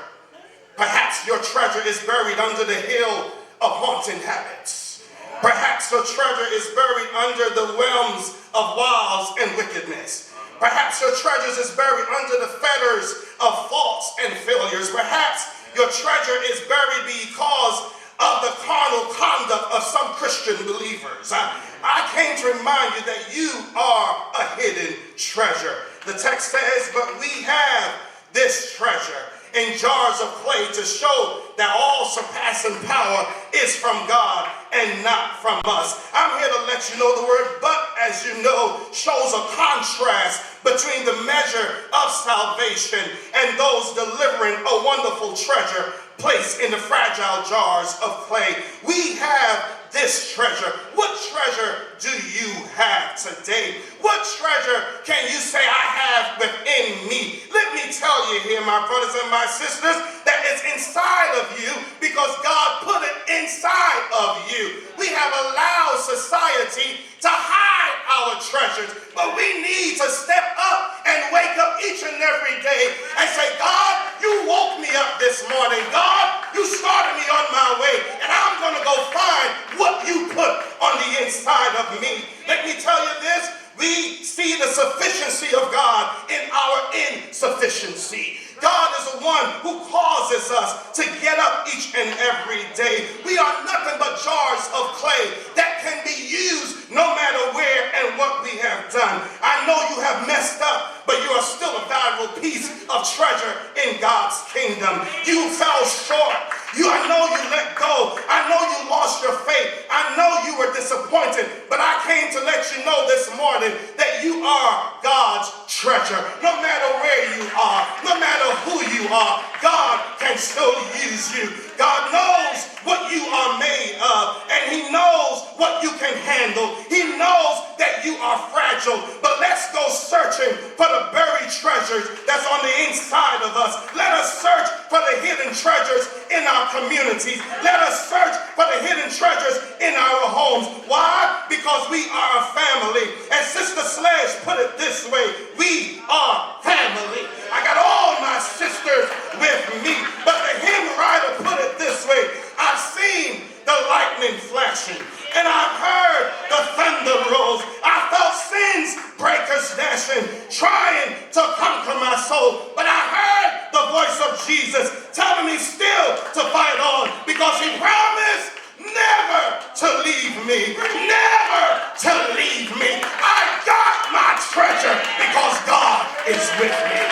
Perhaps your treasure is buried under the hill of haunting habits. Perhaps your treasure is buried under the realms of wiles and wickedness. Perhaps your treasure is buried under the fetters of faults and failures. Perhaps your treasure is buried because of the carnal conduct of some Christian believers. I came to remind you that you are a hidden treasure. The text says, but we have this treasure in jars of clay to show that all surpassing power is from God and not from us. I'm here to let you know the word but, as you know, shows a contrast between the measure of salvation and those delivering a wonderful treasure placed in the fragile jars of clay. We have this treasure. What treasure do you have today? What treasure can you say I have within me? Let me tell you here, my brothers and my sisters, that it's inside of you because God put it inside of you. We have allowed society to hide our treasures, but we need to step up and wake up each and every day and say, God, you woke me up this morning. God, you started me on my way, and I'm going to go find what you put on the inside of me. Let me tell you this. We see the sufficiency of God in our insufficiency. God is the one who causes us to get up each and every day. We are nothing but jars of clay that can be used no matter where and what we have done. I know you have messed up, but you are still a valuable piece of treasure in God's kingdom. You fell short. I know you let go. I know you lost your faith. I know you were disappointed, but I came to let you know this morning that you are God's treasure. No matter where you are, no matter who you are, God can still use you. God knows what you are made of, and He knows what you can handle. He knows that you are fragile, but let's go searching for the buried treasures that's on the inside of us. Let us search for the hidden treasures in our communities. Let us search for the hidden treasures in our homes. Why? Because we are a family. And Sister Sledge put it this way: we are family. I got all my sisters with me, but the hymn writer put it this way: I've seen the lightning flashing, and I've heard the thunder rolls. I felt sin's breakers dashing, trying to conquer my soul, but I heard the voice of Jesus telling me still to fight on, because He promised never to leave me, never to leave me. I got my treasure because God is with me.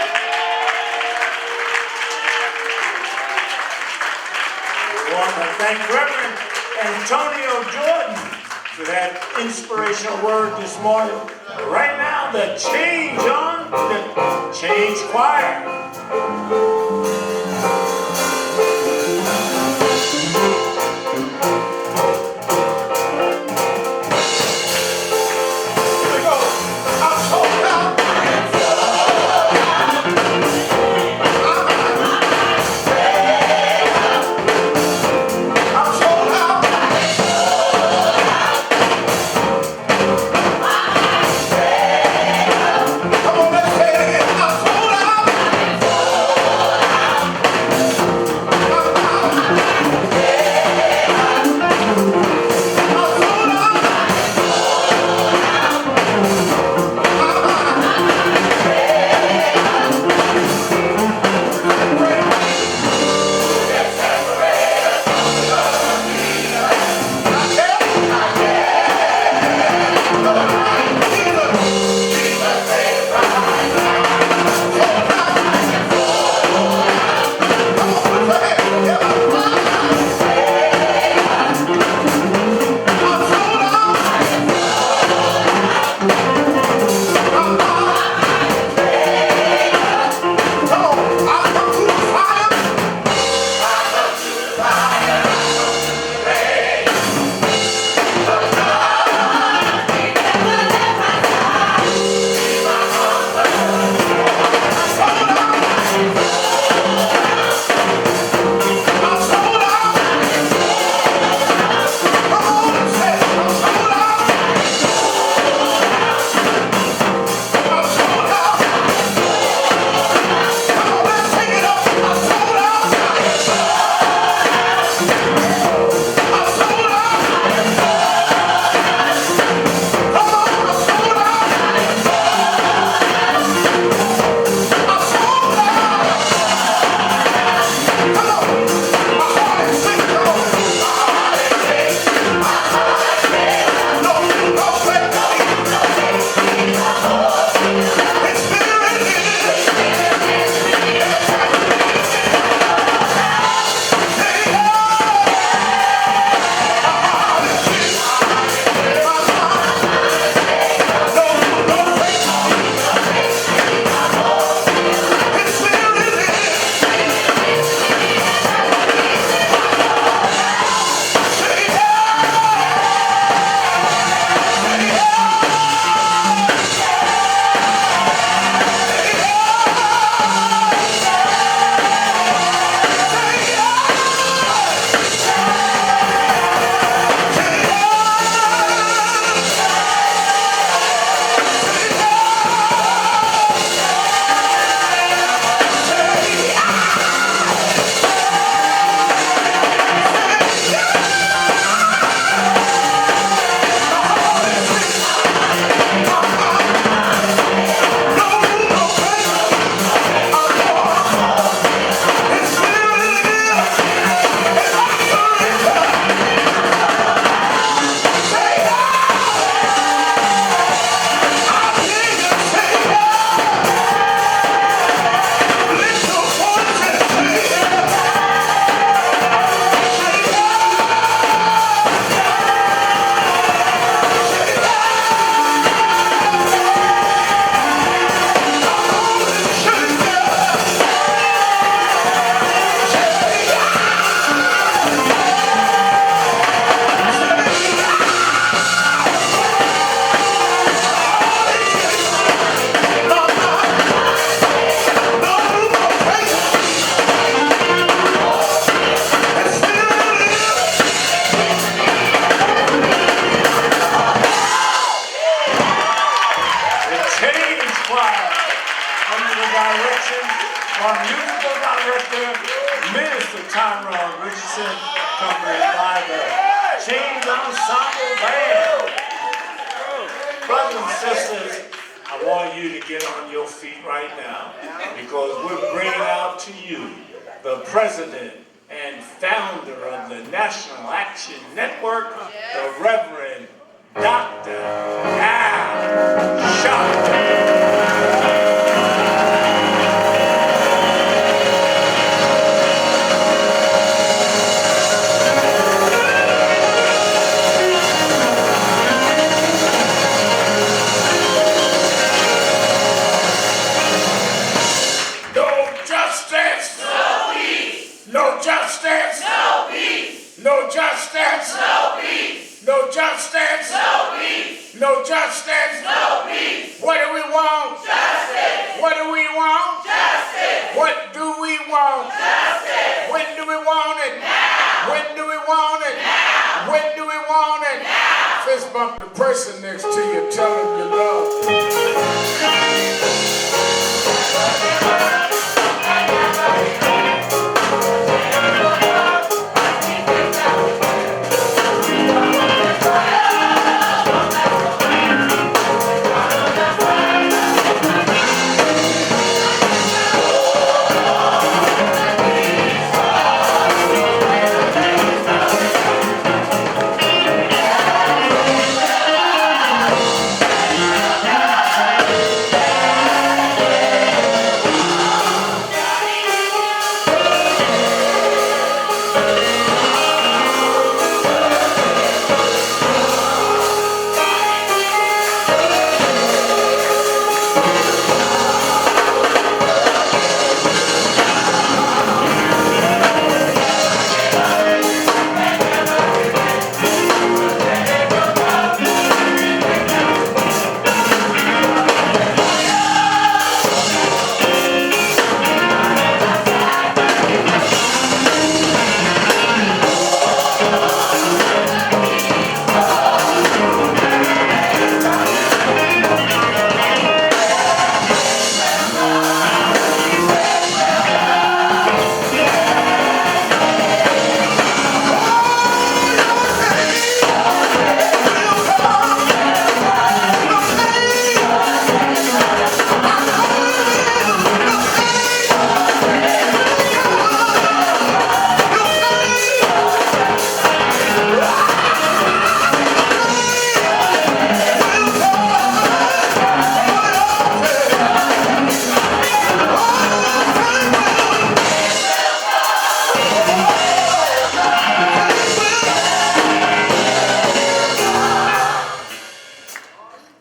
I want to thank Reverend Antonio Jordan for that inspirational word this morning. Right now, the Change Choir. Come on, let's say it again. I'm sold out. accompanied by the Change Ensemble Band. Brothers and sisters, I want you to get on your feet right now because we're bringing out to you the president and founder of the National Action Network, the Reverend Dr. Al Sharpton. No justice! No peace! No justice! No peace! No justice! No peace! No justice! No peace! What do we want? Justice! What do we want? Justice! What do we want? Justice! When do we want it? Now! When do we want it? Now! When do we want it? Now! Fist bump the person next to you, tell him you love him.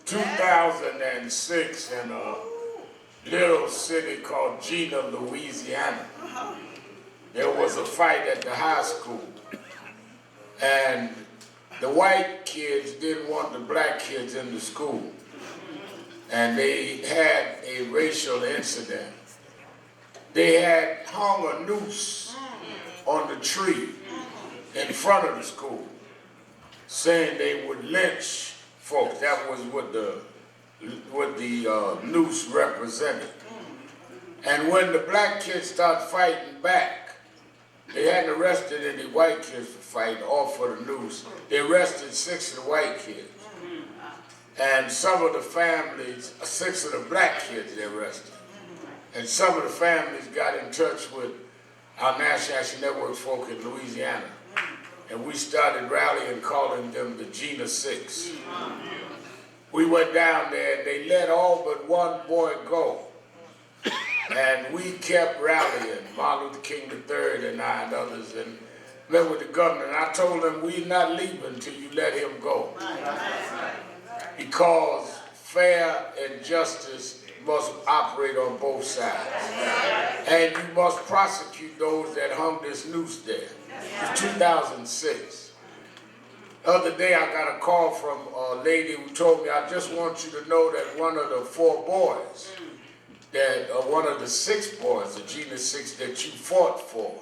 2006 in a little city called Gina, Louisiana. There was a fight at the high school, and the white kids didn't want the black kids in the school, and they had a racial incident. They had hung a noose on the tree in front of the school, saying they would lynch folks. That was what the noose represented. And when the black kids started fighting back, they hadn't arrested any white kids for fighting or for the noose. They arrested 6 of the white kids. And some of the families, 6 of the black kids they arrested. And some of the families got in touch with our National Action Network folk in Louisiana. And we started rallying, calling them the Gina 6. We went down there and they let all but one boy go. And we kept rallying, Martin Luther King III and I and others, and met with the governor. And I told him, we're not leaving until you let him go. Because fair and justice must operate on both sides. And you must prosecute those that hung this noose there. It's 2006. The other day I got a call from a lady who told me, I just want you to know that one of the 4 boys, that one of the 6 boys, the Gina 6 that you fought for,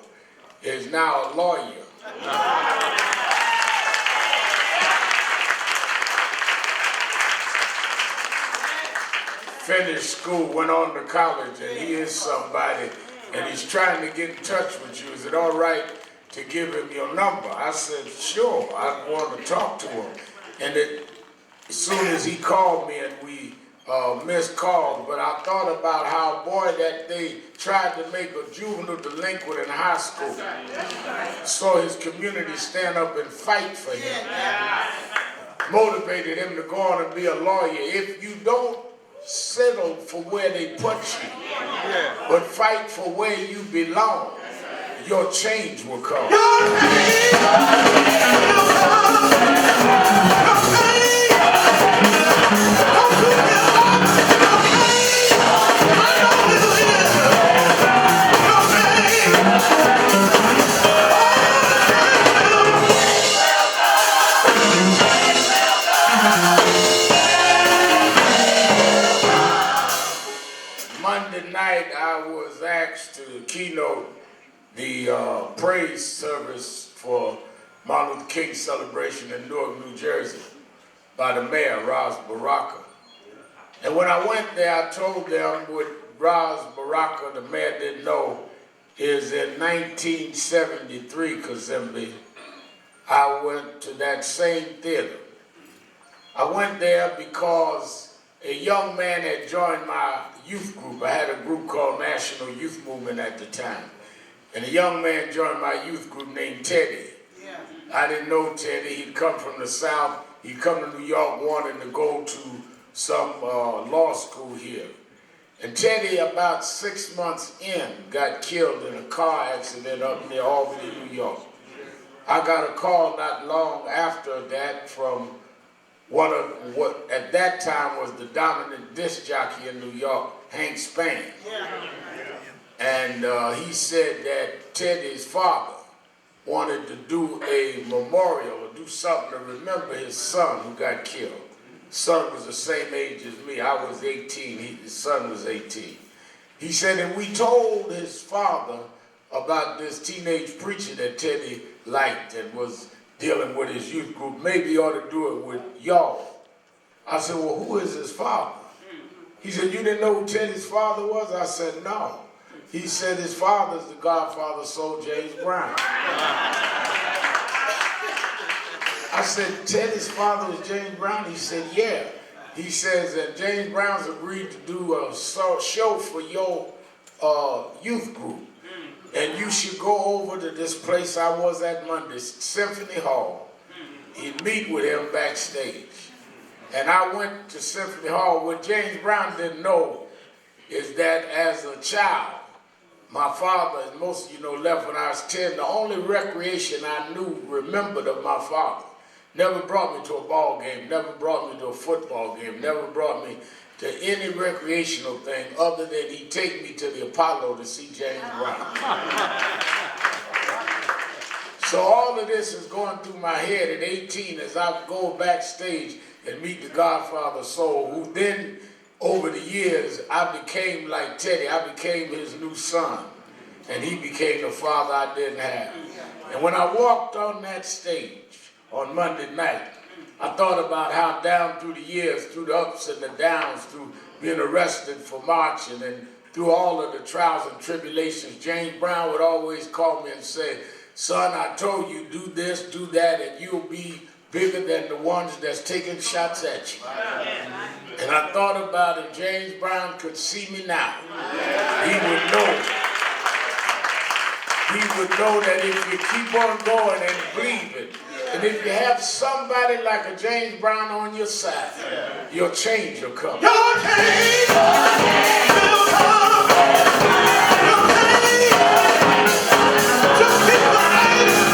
is now a lawyer. Finished school, went on to college, and he is somebody, and he's trying to get in touch with you. Is it all right to give him your number. I said, sure, I want to talk to him. And as soon as he called me and we missed calls, but I thought about how, boy, that they tried to make a juvenile delinquent in high school. Saw his community stand up and fight for him. Motivated him to go on and be a lawyer. If you don't settle for where they put you, but fight for where you belong, your change will come. Monday night, I was asked to keynote the praise service for Martin Luther King celebration in Newark, New Jersey by the mayor, Ras Baraka. And when I went there, I told them what Ras Baraka, the mayor, didn't know is in 1973, Kazembe, I went to that same theater. I went there because a young man had joined my youth group. I had a group called National Youth Movement at the time. And a young man joined my youth group named Teddy. I didn't know Teddy. He'd come from the South. He'd come to New York wanting to go to some law school here. And Teddy, about 6 months in, got killed in a car accident up near Albany, New York. I got a call not long after that from one of what at that time was the dominant disc jockey in New York, Hank Spain. And he said that Teddy's father wanted to do a memorial or do something to remember his son who got killed. His son was the same age as me. I was 18, his son was 18. He said, and we told his father about this teenage preacher that Teddy liked and was dealing with his youth group. Maybe he ought to do it with y'all. I said, well, who is his father? He said, you didn't know who Teddy's father was? I said, no. He said his father's the godfather of Soul James Brown. I said, Teddy's father was James Brown? He said, yeah. He says that James Brown's agreed to do a show for your youth group. And you should go over to this place I was at Monday, Symphony Hall. He'd meet with him backstage. And I went to Symphony Hall. What James Brown didn't know is that as a child, my father, as most of you know, left when I was 10. The only recreation I remembered of my father, never brought me to a ball game, never brought me to a football game, never brought me to any recreational thing other than he'd take me to the Apollo to see James Brown. So all of this is going through my head at 18 as I go backstage and meet the Godfather of Soul, who then, over the years, I became like Teddy. I became his new son, and he became the father I didn't have. And when I walked on that stage on Monday night, I thought about how down through the years, through the ups and the downs, through being arrested for marching, and through all of the trials and tribulations, James Brown would always call me and say, son, I told you, do this, do that, and you'll be bigger than the ones that's taking shots at you. And I thought about if James Brown could see me now, he would know. He would know that if you keep on going and believing, and if you have somebody like a James Brown on your side, your change will come. Your change will come. Your change. Just keep the faith.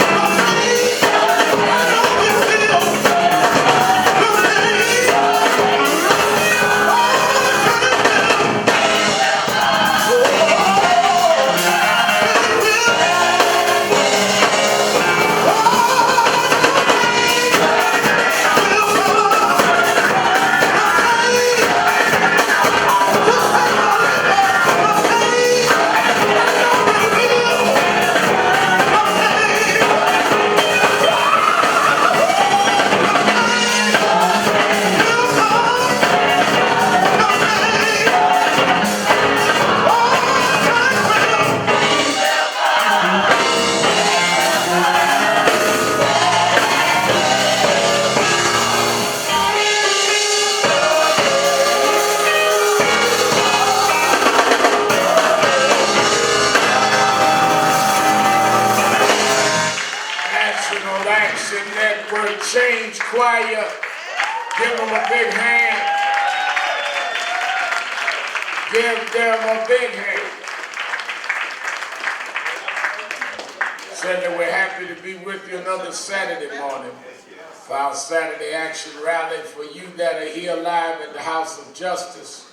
National Action Network Change Choir. Give them a big hand. Give them a big hand. Said that we're happy to be with you another Saturday morning for our Saturday Action Rally. For you that are here live at the House of Justice,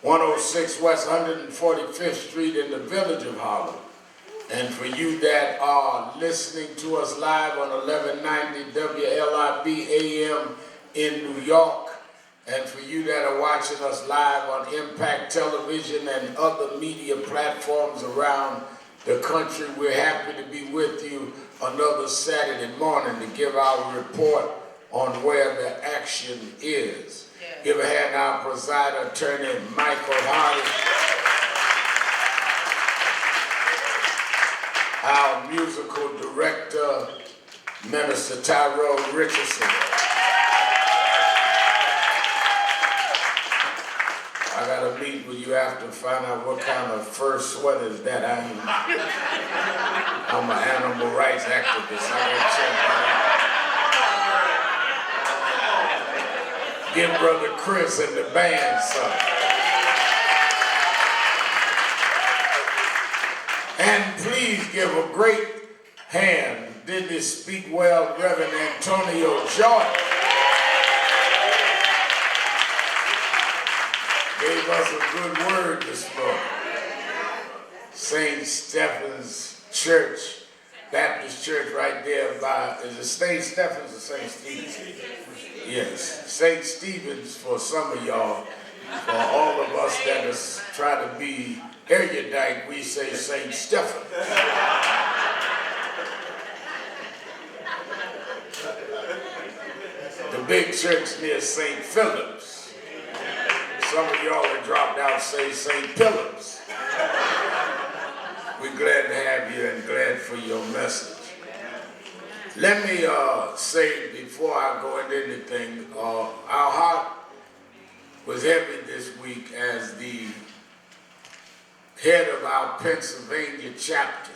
106 West 145th Street in the village of Harlem. And for you that are listening to us live on 1190 WLIB AM in New York, and for you that are watching us live on Impact Television and other media platforms around the country, we're happy to be with you another Saturday morning to give our report on where the action is. Give a hand to our presider, Attorney Michael Hardy. Our musical director, Minister Tyrone Richardson. I gotta meet with you after to find out what kind of fur sweaters that I am. I'm an animal rights activist. I gotta check that out. Give Brother Chris and the band some. And please give a great hand, did this speak well, Reverend Antonio Jordan. Gave us a good word this morning. St. Stephen's Church, Baptist Church right there by, is it St. Stephen's or St. Stephen's? Yes, St. Stephen's for some of y'all. For all of us that is try to be erudite, we say St. Stephen. The big church near St. Philip's. Some of y'all that dropped out say St. Philip's. We're glad to have you and glad for your message. Let me say before I go into anything, our heart was heavy this week as the head of our Pennsylvania chapter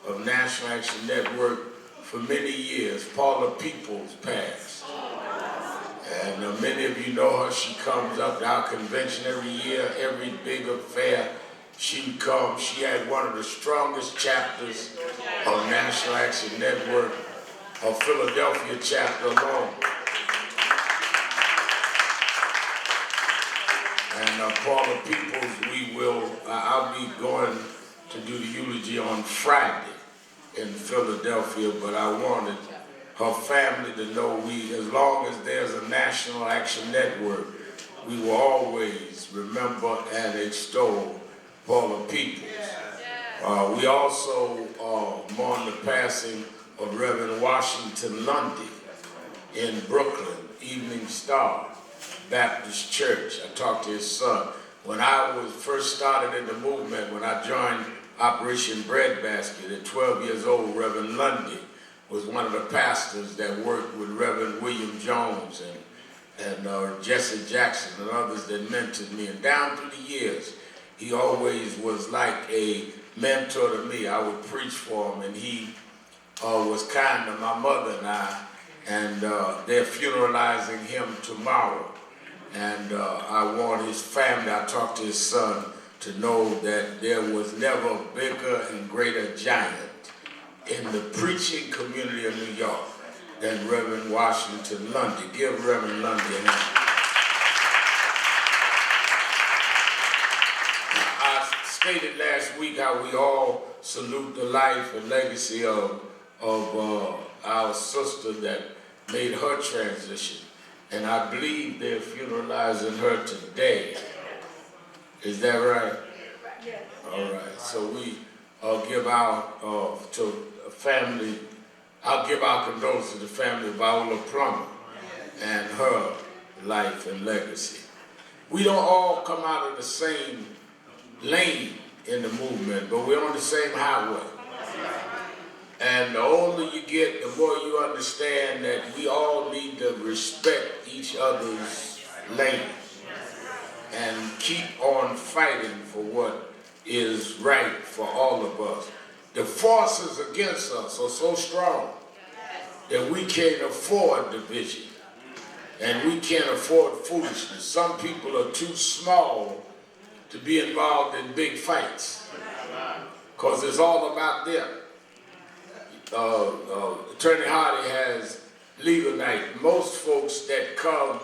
of National Action Network for many years, Paula Peoples, passed. And many of you know her. She comes up to our convention every year, every big affair. She would come. She had one of the strongest chapters of National Action Network, her Philadelphia chapter alone. And Paula Peoples, I'll be going to do the eulogy on Friday in Philadelphia, but I wanted her family to know as long as there's a National Action Network, we will always remember and extol Paula Peoples. We also mourn the passing of Reverend Washington Lundy in Brooklyn, Evening Star Baptist Church. I talked to his son. When I was first started in the movement, when I joined Operation Breadbasket at 12 years old, Reverend Lundy was one of the pastors that worked with Reverend William Jones and Jesse Jackson and others that mentored me. And down through the years, he always was like a mentor to me. I would preach for him, and he was kind to my mother and I, and they're funeralizing him tomorrow. And I want his family, I talked to his son, to know that there was never a bigger and greater giant in the preaching community of New York than Reverend Washington Lundy. Give Reverend Lundy a hand. I stated last week how we all salute the life and legacy of our sister that made her transition. And I believe they're funeralizing her today. Is that right? Yes. All right. So we give our I'll give our condolences to the family of Viola Plummer and her life and legacy. We don't all come out of the same lane in the movement, but we're on the same highway. And the older you get, the more you understand that we all need to respect each other's lane and keep on fighting for what is right for all of us. the forces against us are so strong that we can't afford division and we can't afford foolishness. Some people are too small to be involved in big fights because it's all about them. Attorney Hardy has legal night. Most folks that come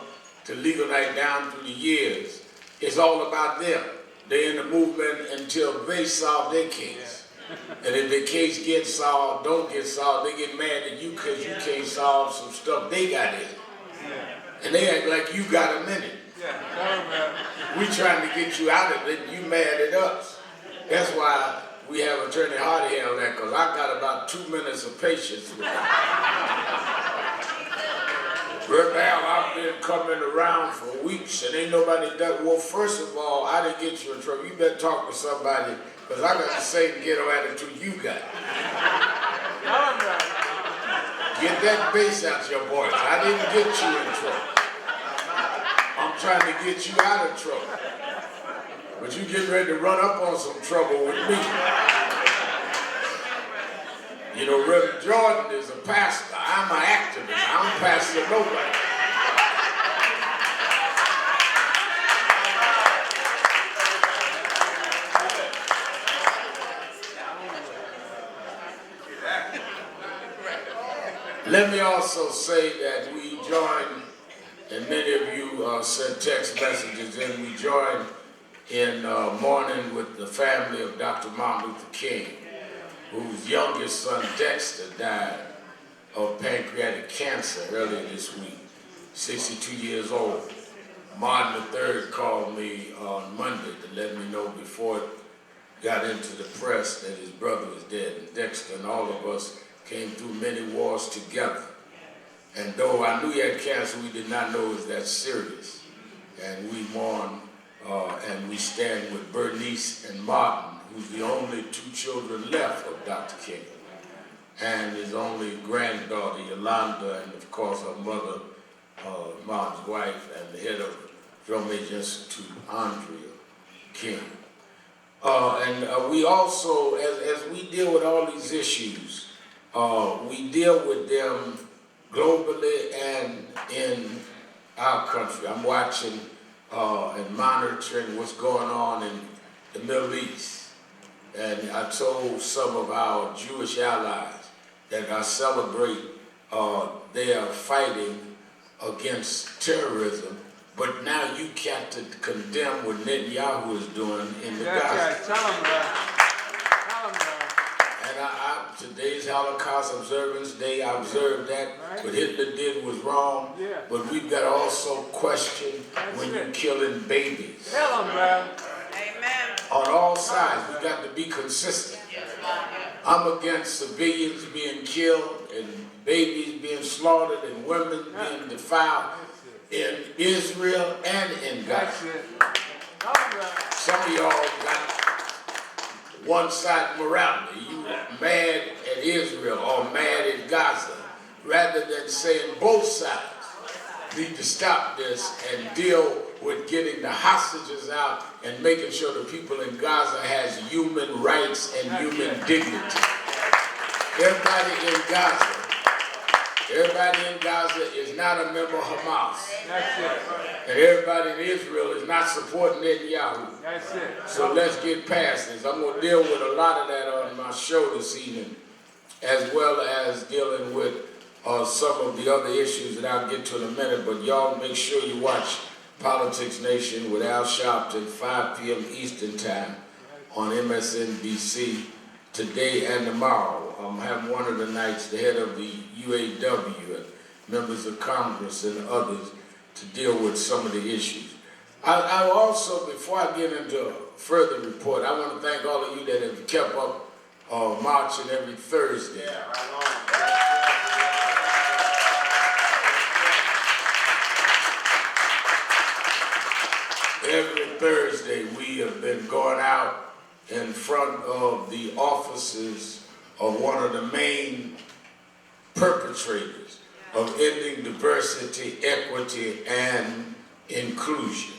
to legal night down through the years, it's all about them. They're in the movement until they solve their case. And if their case gets solved, don't get solved, they get mad at you because you can't solve some stuff they got in. And they act like you got a minute. We trying to get you out of it, you mad at us. That's why we have Attorney Hardy on that, because I got about 2 minutes of patience with him. Right now, I've been coming around for weeks and ain't nobody done. Well, first of all, I didn't get you in trouble. You better talk to somebody, because I got the same ghetto attitude you got. Get that bass out your voice. I didn't get you in trouble. I'm trying to get you out of trouble. But you getting ready to run up on some trouble with me. You know, Reverend Jordan is a pastor. I'm an activist. I don't pastor nobody. Let me also say that we joined, and many of you sent text messages in, we joined in mourning with the family of Dr. Martin Luther King, whose youngest son, Dexter, died of pancreatic cancer earlier this week, 62 years old. Martin III called me on Monday to let me know before it got into the press that his brother was dead. And Dexter and all of us came through many wars together. And though I knew he had cancer, we did not know it was that serious. And we mourn and we stand with Bernice and Martin, who's the only 2 children left of Dr. King, and his only granddaughter, Yolanda, and of course her mother, Martin's wife, and the head of Drum Age Institute, Andrea King. We also, as we deal with all these issues, we deal with them globally and in our country. I'm watching and monitoring what's going on in the Middle East. And I told some of our Jewish allies that I celebrate they are fighting against terrorism, but now you got to condemn what Netanyahu is doing in the Gaza. Right. Tell them that. Tell them that. And today's Holocaust Observance Day, I observed that what Hitler did was wrong, but we've got to also question when you're killing babies. Tell them, bro. On all sides, we've got to be consistent. I'm against civilians being killed and babies being slaughtered and women being defiled in Israel and in Gaza. Some of y'all got one-sided morality. You mad at Israel or mad at Gaza, rather than saying both sides need to stop this and deal with getting the hostages out and making sure the people in Gaza has human rights and human dignity. Everybody in Gaza is not a member of Hamas. And everybody in Israel is not supporting Netanyahu. So let's get past this. I'm going to deal with a lot of that on my show this evening, as well as dealing with some of the other issues that I'll get to in a minute. But y'all make sure you watch Politics Nation with Al Sharpton, 5 p.m. Eastern Time on MSNBC today and tomorrow. I'm having one of the nights the head of the UAW and members of Congress and others to deal with some of the issues. I also, before I get into a further report, I want to thank all of you that have kept up marching every Thursday. Every Thursday we have been going out in front of the offices of one of the main perpetrators of ending diversity, equity, and inclusion.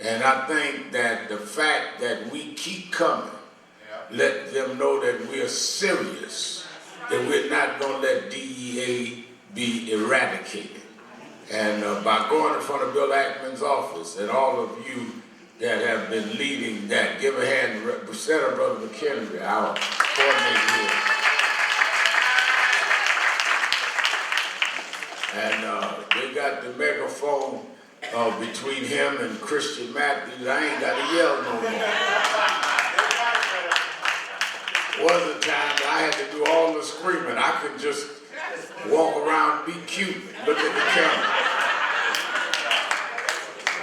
And I think that the fact that we keep coming let them know that we are serious, that we're not going to let DEA be eradicated. And by going in front of Bill Ackman's office, and all of you that have been leading that, give a hand to Senator Brother McHenry, our coordinator here. And they got the megaphone between him and Christian Matthews. I ain't got to yell no more. Was a time that I had to do all the screaming. I could just walk around, be cute, look at the camera.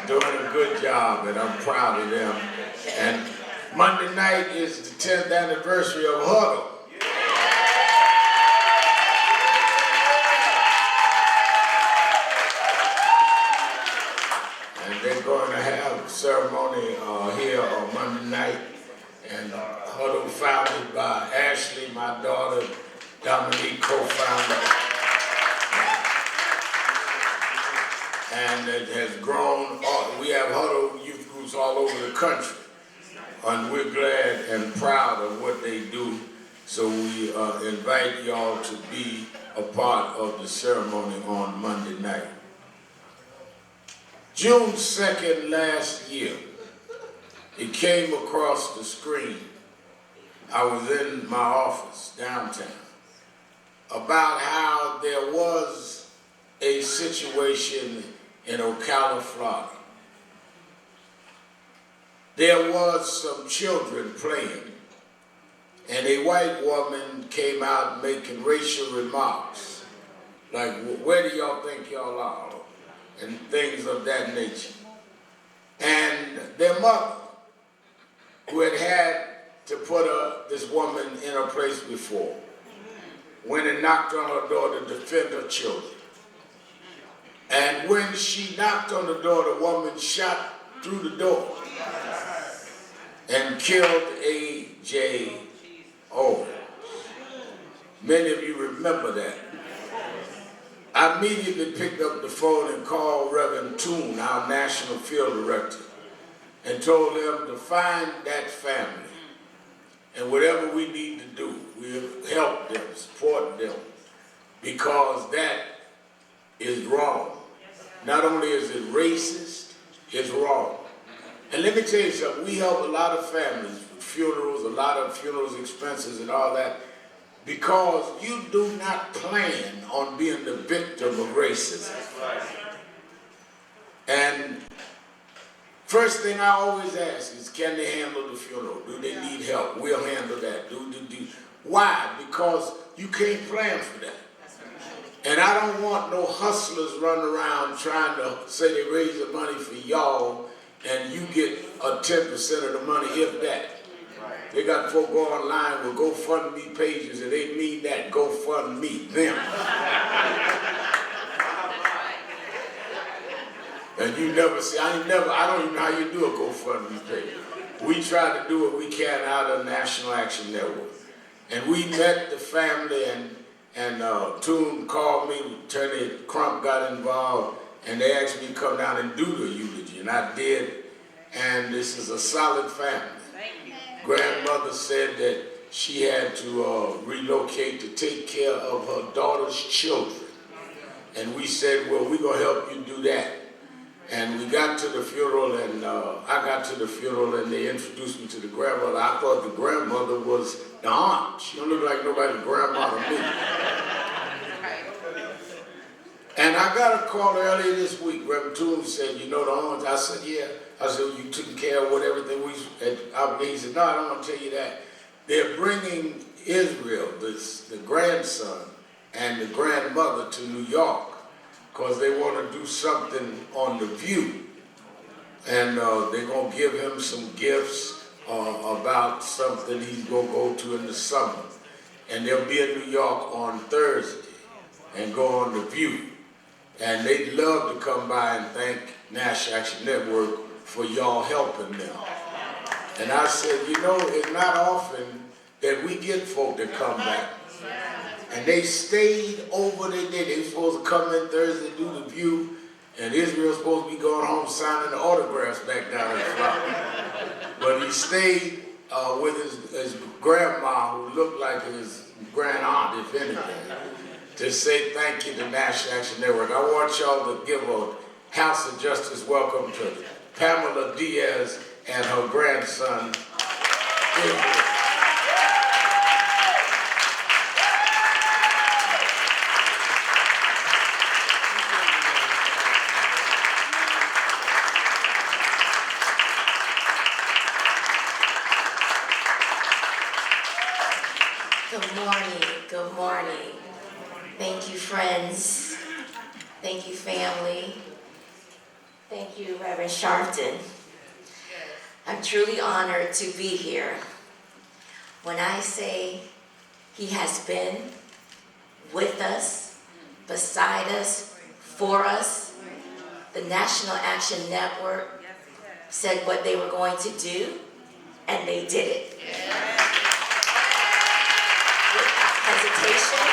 Doing a good job, and I'm proud of them. And Monday night is the 10th anniversary of Huddle. And they're going to have a ceremony here on Monday night. And Huddle founded by Ashley, my daughter, Dominique, co-founder. And it has grown. We have Huddle youth groups all over the country. And we're glad and proud of what they do. So we invite y'all to be a part of the ceremony on Monday night. June 2nd last year, it came across the screen. I was in my office downtown about how there was a situation in Ocala, Florida. There was some children playing, and a white woman came out making racial remarks, like, where do y'all think y'all are? And things of that nature. And their mother, who had to put this woman in her place before, went and knocked on her door to defend her children. And when she knocked on the door, the woman shot through the door and killed A.J. Owens. Many of you remember that. I immediately picked up the phone and called Reverend Toon, our National Field Director, and told them to find that family. And whatever we need to do, we'll help them, support them, because that is wrong. Not only is it racist, it's wrong. And let me tell you something, we help a lot of families with funerals, a lot of funerals expenses and all that, because you do not plan on being the victim of racism. And first thing I always ask is, can they handle the funeral? Do they need help? We'll handle that. Why? Because you can't plan for that. And I don't want no hustlers running around trying to say they raise the money for y'all and you get a 10% of the money, if that. They got folk go online with GoFundMe pages and they mean that GoFundMe them. And you never see, I don't even know how you do a GoFundMe page. We try to do what we can out of National Action Network. And we met the family, and Toon called me, Attorney Crump got involved, and they asked me to come down and do the eulogy, and I did. And this is a solid family. Grandmother said that she had to relocate to take care of her daughter's children. And we said, well, we're going to help you do that. And we got to the funeral, and I got to the funeral, and they introduced me to the grandmother. I thought the grandmother was the aunt. She don't look like nobody's grandma to me. And I got a call earlier this week. Reverend Toon said, you know the aunts? I said, yeah. I said, you took care of everything we had. He said, no, I don't want to tell you that. They're bringing Israel, the grandson, and the grandmother to New York, because they want to do something on The View. And they're going to give him some gifts about something he's going to go to in the summer. And they'll be in New York on Thursday and go on The View. And they'd love to come by and thank National Action Network for y'all helping them. And I said, you know, it's not often that we get folk that come back. And they stayed over their day. They were supposed to come in Thursday, do The View, and Israel's supposed to be going home signing the autographs back down in Florida. But he stayed with his grandma, who looked like his grand aunt, if anything, to say thank you to National Action Network. I want y'all to give a House of Justice welcome to Pamela Diaz and her grandson, Israel. Good morning, good morning. Thank you, friends. Thank you, family. Thank you, Reverend Sharpton. I'm truly honored to be here. When I say he has been with us, beside us, for us, the National Action Network said what they were going to do, and they did it. Hesitation.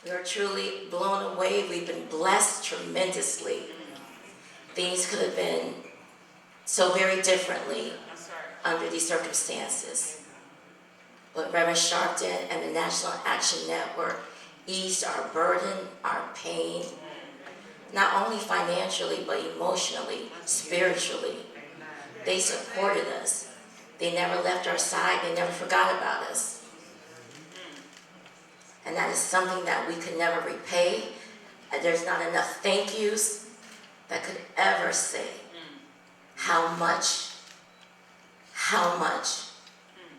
We are truly blown away. We've been blessed tremendously. Things could have been so very differently under these circumstances. But Reverend Sharpton and the National Action Network eased our burden, our pain, not only financially, but emotionally, spiritually. They supported us. They never left our side. They never forgot about us. And that is something that we could never repay. And there's not enough thank yous that could ever say how much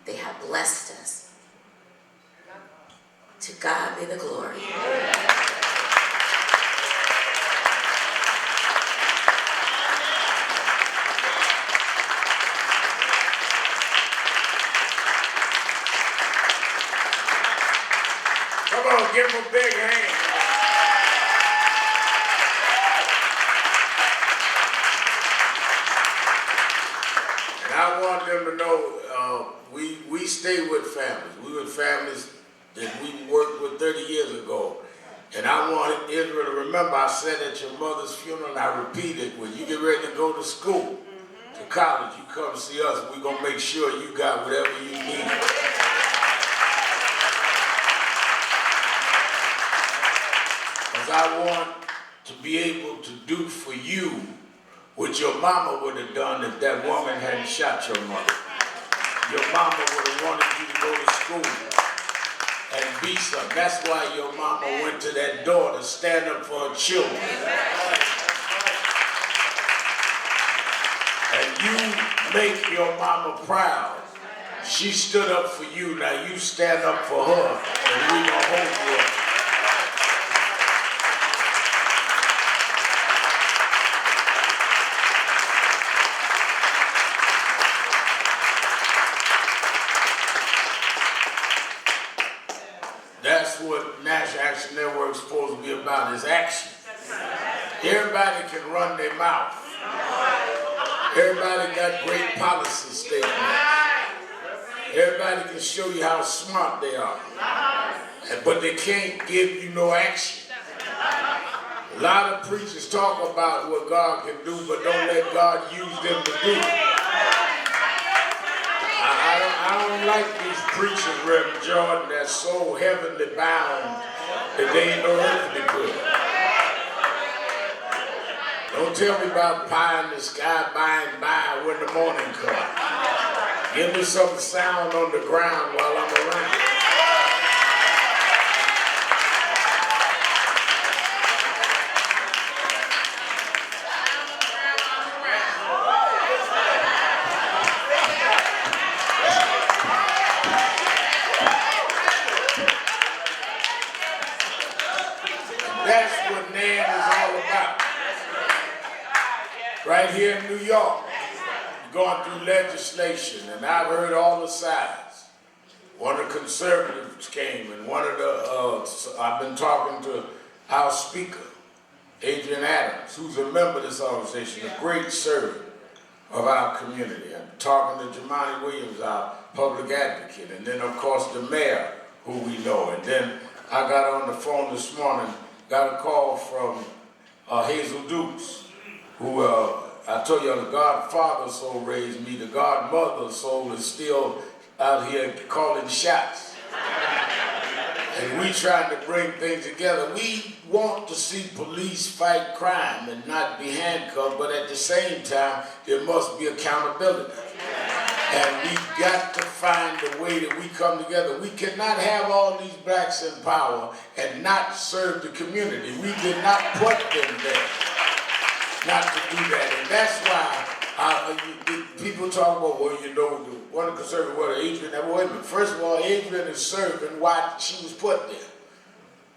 they have blessed us. To God be the glory. Come on, give him a big hand. And I want them to know we stay with families. We with families that we worked with 30 years ago. And I want Israel to remember I said at your mother's funeral, and I repeat it, when you get ready to go to school, to college, you come see us. We're going to make sure you got whatever you need. Because I want to be able to do for you what your mama would have done if that woman hadn't shot your mother. Your mama would have wanted you to go to school and be something. That's why your mama went to that door to stand up for her children. And you make your mama proud. She stood up for you, now you stand up for her, and we gonna hold you up. That's what National Action Network is supposed to be about, is action. Everybody can run their mouth. Everybody got great policy statements. Everybody can show you how smart they are. But they can't give you no action. A lot of preachers talk about what God can do, but don't let God use them to do it. I don't like these preachers, Reverend Jordan, that's so heavenly bound that they ain't no earthly good. Don't tell me about pie in the sky by and by when the morning comes. Give me some sound on the ground while I'm around. That's what Nan is all about. Right here in New York, going through legislation, and I've heard all the sides. One of the conservatives came, and one of the, I've been talking to our speaker, Adrian Adams, who's a member of this organization, a great servant of our community. I'm talking to Jamani Williams, our public advocate, and then of course the mayor, who we know. And then I got on the phone this morning, got a call from Hazel Dukes, who I told you the godfather soul raised me. The godmother soul is still out here calling shots. And we trying to bring things together. We want to see police fight crime and not be handcuffed, but at the same time, there must be accountability. And we've got to find a way that we come together. We cannot have all these blacks in power and not serve the community. We did not put them there not to do that. And that's why people talk about, well, you know, one of the conservative, well, Adrian, wait a minute. First of all, Adrian is serving why she was put there.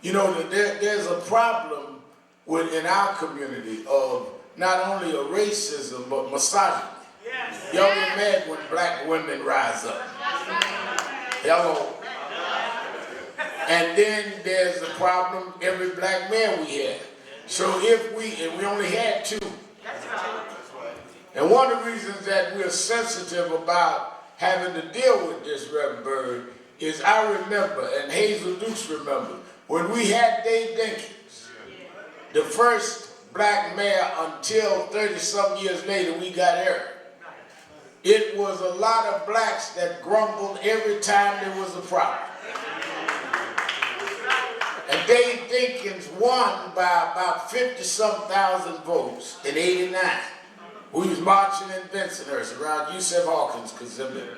You know, there's a problem in our community of not only a racism, but misogyny. Y'all get mad when black women rise up. Hello. And then there's the problem every black man we had. So if we only had two. And one of the reasons that we're sensitive about having to deal with this, Reverend Bird, is I remember, and Hazel Dukes remember, when we had Dave Dinkins, the first black mayor until 30-some years later we got Eric. It was a lot of blacks that grumbled every time there was a problem. And Dave Dinkins won by about 50-some thousand votes in '89. We was marching in Bensonhurst around Yusef Hawkins' Kazimba.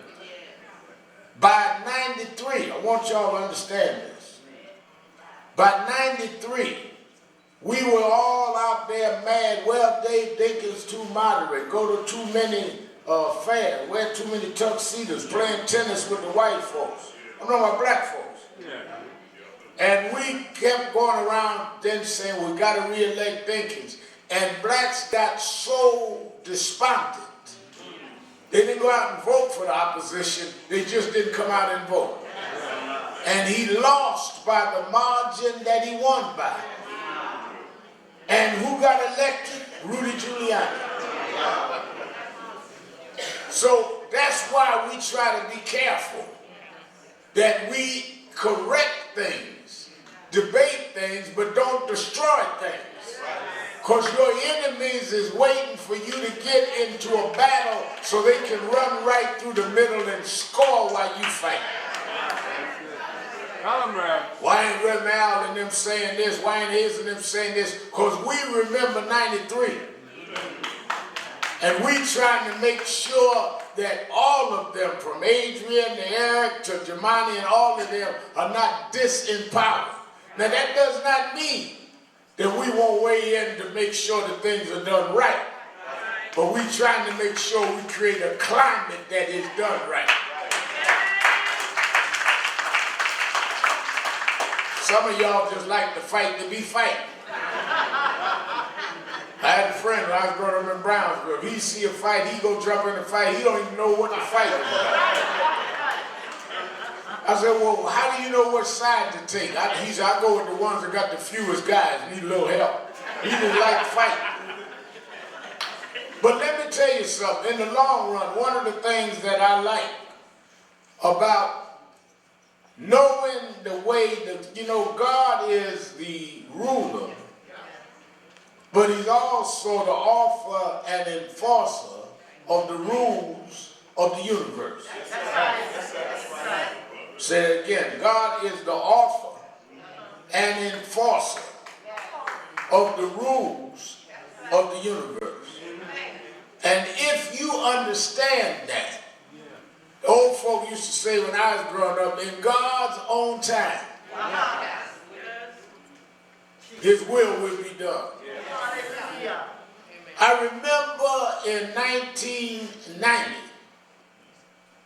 By '93, I want y'all to understand this. By '93, we were all out there mad. Well, Dave Dinkins too moderate. Go to too many fairs. Wear too many tuxedos. Playing tennis with the white folks. I'm talking about black folks. And we kept going around then saying we got to re-elect Dinkins. And blacks got so despondent. They didn't go out and vote for the opposition. They just didn't come out and vote. And he lost by the margin that he won by. And who got elected? Rudy Giuliani. So that's why we try to be careful that we correct things, debate things, but don't destroy things. Because your enemies is waiting for you to get into a battle so they can run right through the middle and score while you fight. Why ain't Reverend Al and them saying this? Why ain't Hayes and them saying this? Because we remember '93. And we trying to make sure that all of them, from Adrian to Eric to Jamani and all of them, are not disempowered. Now that does not mean that we won't weigh in to make sure that things are done right. But we trying to make sure we create a climate that is done right. Some of y'all just like to fight to be fighting. I had a friend when I was growing up in Brownsville. If he see a fight, he go jump in the fight. He don't even know what the fight is about. I said, well, how do you know what side to take? He said, I go with the ones that got the fewest guys, need a little help. He just like fighting. But let me tell you something. In the long run, one of the things that I like about knowing the way that, you know, God is the ruler, but he's also the author and enforcer of the rules of the universe. Say it again. God is the author and enforcer of the rules of the universe. And if you understand that, the old folk used to say when I was growing up, in God's own time, his will be done. I remember in 1990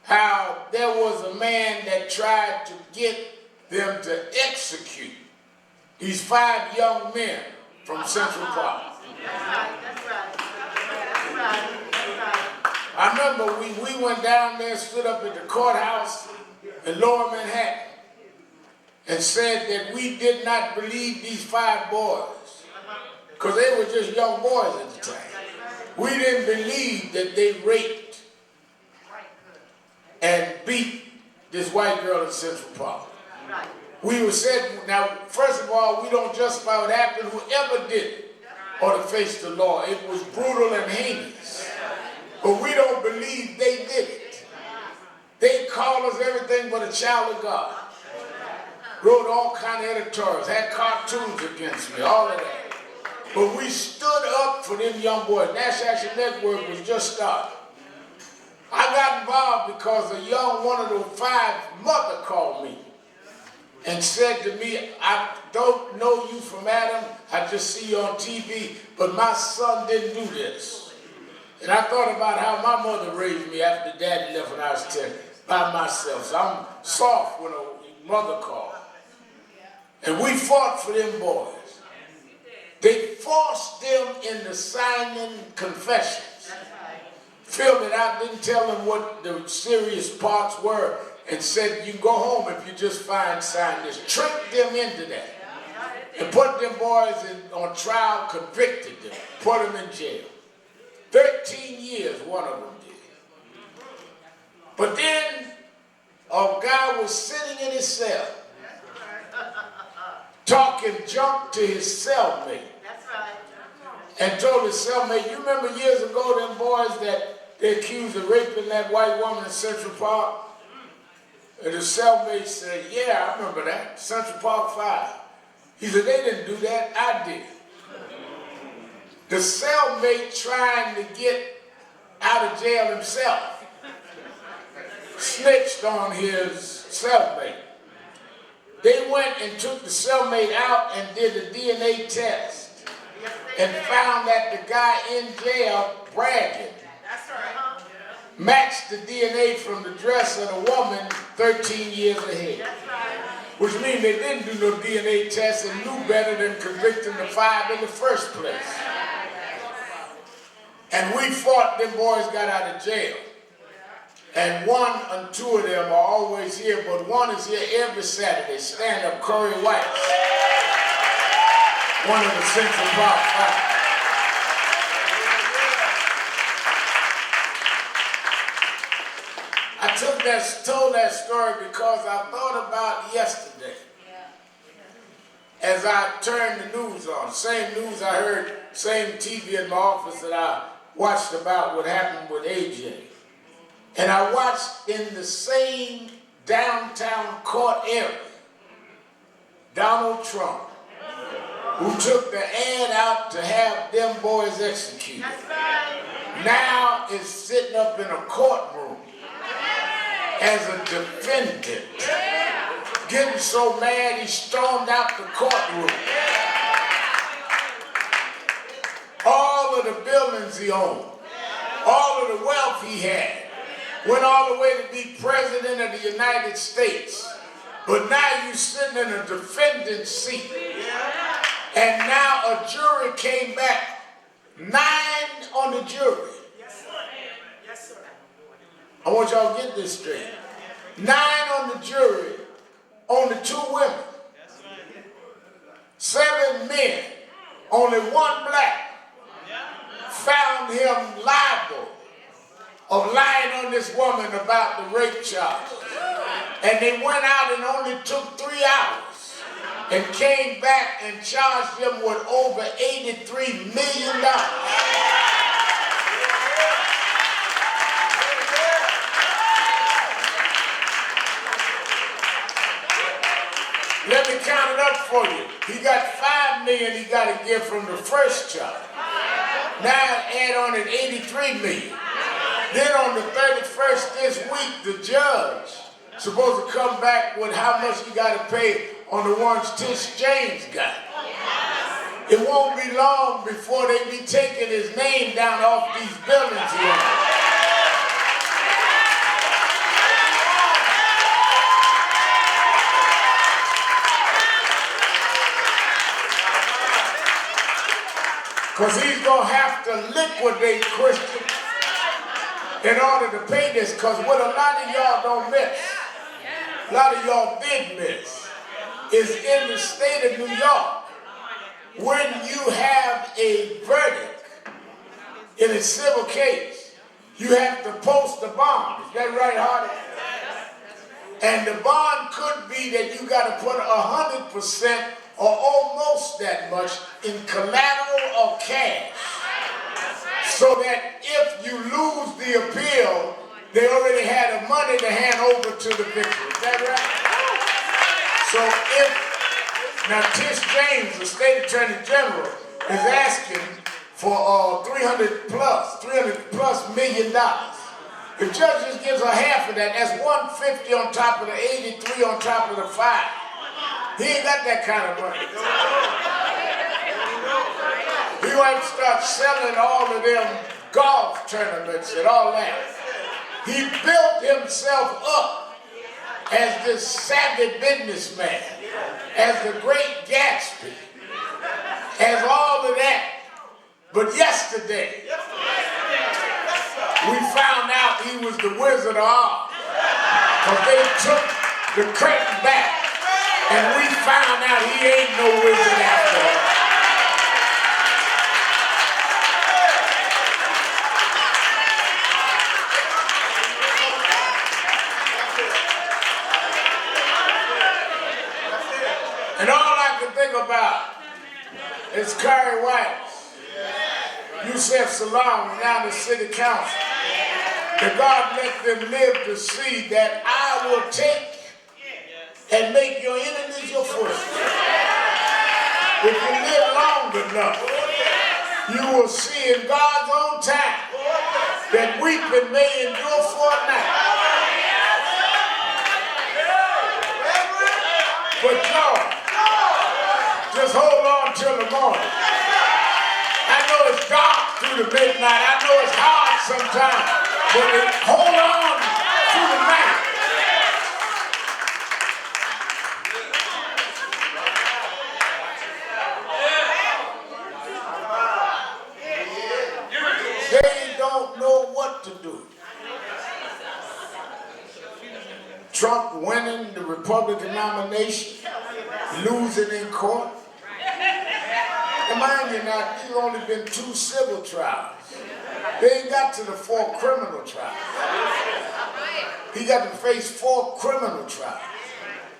how there was a man that tried to get them to execute these 5 young men from Central Park. I remember we went down there, stood up at the courthouse in Lower Manhattan and said that we did not believe these 5 boys because they were just young boys at the time. We didn't believe that they raped and beat this white girl in Central Park. We were said, now, first of all, we don't justify what happened. Whoever did it, or to face the law. It was brutal and heinous. But we don't believe they did it. They called us everything but a child of God. Wrote all kind of editorials, had cartoons against me, all of that. But we stood up for them young boys. National Action Network was just starting. I got involved because a young 105 mother called me and said to me, I don't know you from Adam, I just see you on TV, but my son didn't do this. And I thought about how my mother raised me after daddy left when I was 10, by myself. So I'm soft when a mother called. And we fought for them boys. They forced them into signing confessions. Filled it out, didn't tell them what the serious parts were, and said, you can go home if you just sign this. Tricked them into that. And put them boys on trial, convicted them, put them in jail. 13 years, one of them did. But then, a guy was sitting in his cell, talking junk to his cellmate. And told his cellmate, you remember years ago them boys that they accused of raping that white woman in Central Park? And the cellmate said, yeah, I remember that, Central Park 5. He said, they didn't do that, I did. The cellmate trying to get out of jail himself snitched on his cellmate. They went and took the cellmate out and did a DNA test and found that the guy in jail bragging matched the DNA from the dress of the woman 13 years ahead. Which means they didn't do no DNA test and knew better than convicting the 5 in the first place. And we fought, them boys got out of jail. And one and two of them are always here, but one is here every Saturday, stand up, Corey White. One of the Central Park 5. Told that story because I thought about yesterday. As I turned the news on, same news I heard, same TV in my office that I watched about what happened with AJ. And I watched in the same downtown court area, Donald Trump, who took the ad out to have them boys executed, now is sitting up in a courtroom as a defendant, getting so mad he stormed out the courtroom. All of the buildings he owned, all of the wealth he had, went all the way to be president of the United States. But now you're sitting in a defendant's seat. And now a jury came back, 9 on the jury. I want y'all to get this straight. 9 on the jury, only 2 women. 7 men, only 1 black. Found him liable of lying on this woman about the rape charge. And they went out and only took 3 hours and came back and charged him with over $83 million. Let me count it up for you. He got $5 million he got to give from the first charge. Now add on an $83 million. Then on the 31st this week, the judge supposed to come back with how much he got to pay on the ones Tish James got. It won't be long before they be taking his name down off these buildings here. Because he's going to have to liquidate Christians in order to pay this. Because what a lot of y'all don't miss, a lot of y'all did miss, is in the state of New York, when you have a verdict in a civil case, you have to post a bond. Is that right, Hardy? And the bond could be that you got to put 100% or almost that much in collateral or cash, so that if you lose the appeal, they already had the money to hand over to the victim. Is that right? So if, now Tish James, the state attorney general, is asking for $300 plus million. The judge just gives her half of that. That's 150 on top of the 83 on top of the 5. He ain't got that kind of money. He gonna have to start selling all of them golf tournaments and all that. He built himself up as this savvy businessman, as the great Gatsby, as all of that. But yesterday, we found out he was the Wizard of Oz. Because they took the curtain back, and we found out he ain't no wizard after all. And all I can think about is Kerry White, Yusef Salaam, now the city council. That God let them live to see that I will take and make your enemies your footstool. If you live long enough, you will see in God's own time that weeping may endure for a night. But y'all, just hold on till the morning. I know it's dark through the midnight. I know it's hard sometimes. But hold on through the night. They don't know what to do. Trump winning the Republican nomination, losing in court. And mind you now, there's only been 2 civil trials. They ain't got to the 4 criminal trials. He got to face 4 criminal trials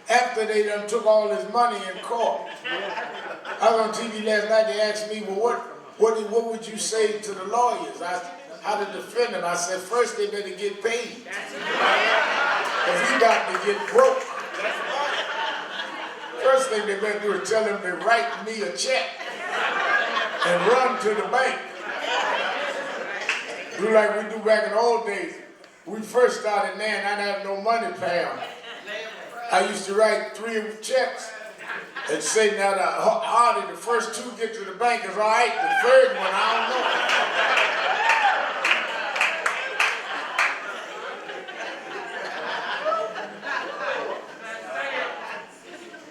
after they done took all his money in court. I was on TV last night, they asked me, well, what would you say to the lawyers? How to defend them? I said, first they better get paid. Because he got to get broke. First thing they better do is tell him to write me a check and run to the bank. Do like we do back in the old days. We first started Nan, I didn't have no money to pay them. I used to write 3 checks and say, now hardly the first 2 get to the bank is all right, the third one, I don't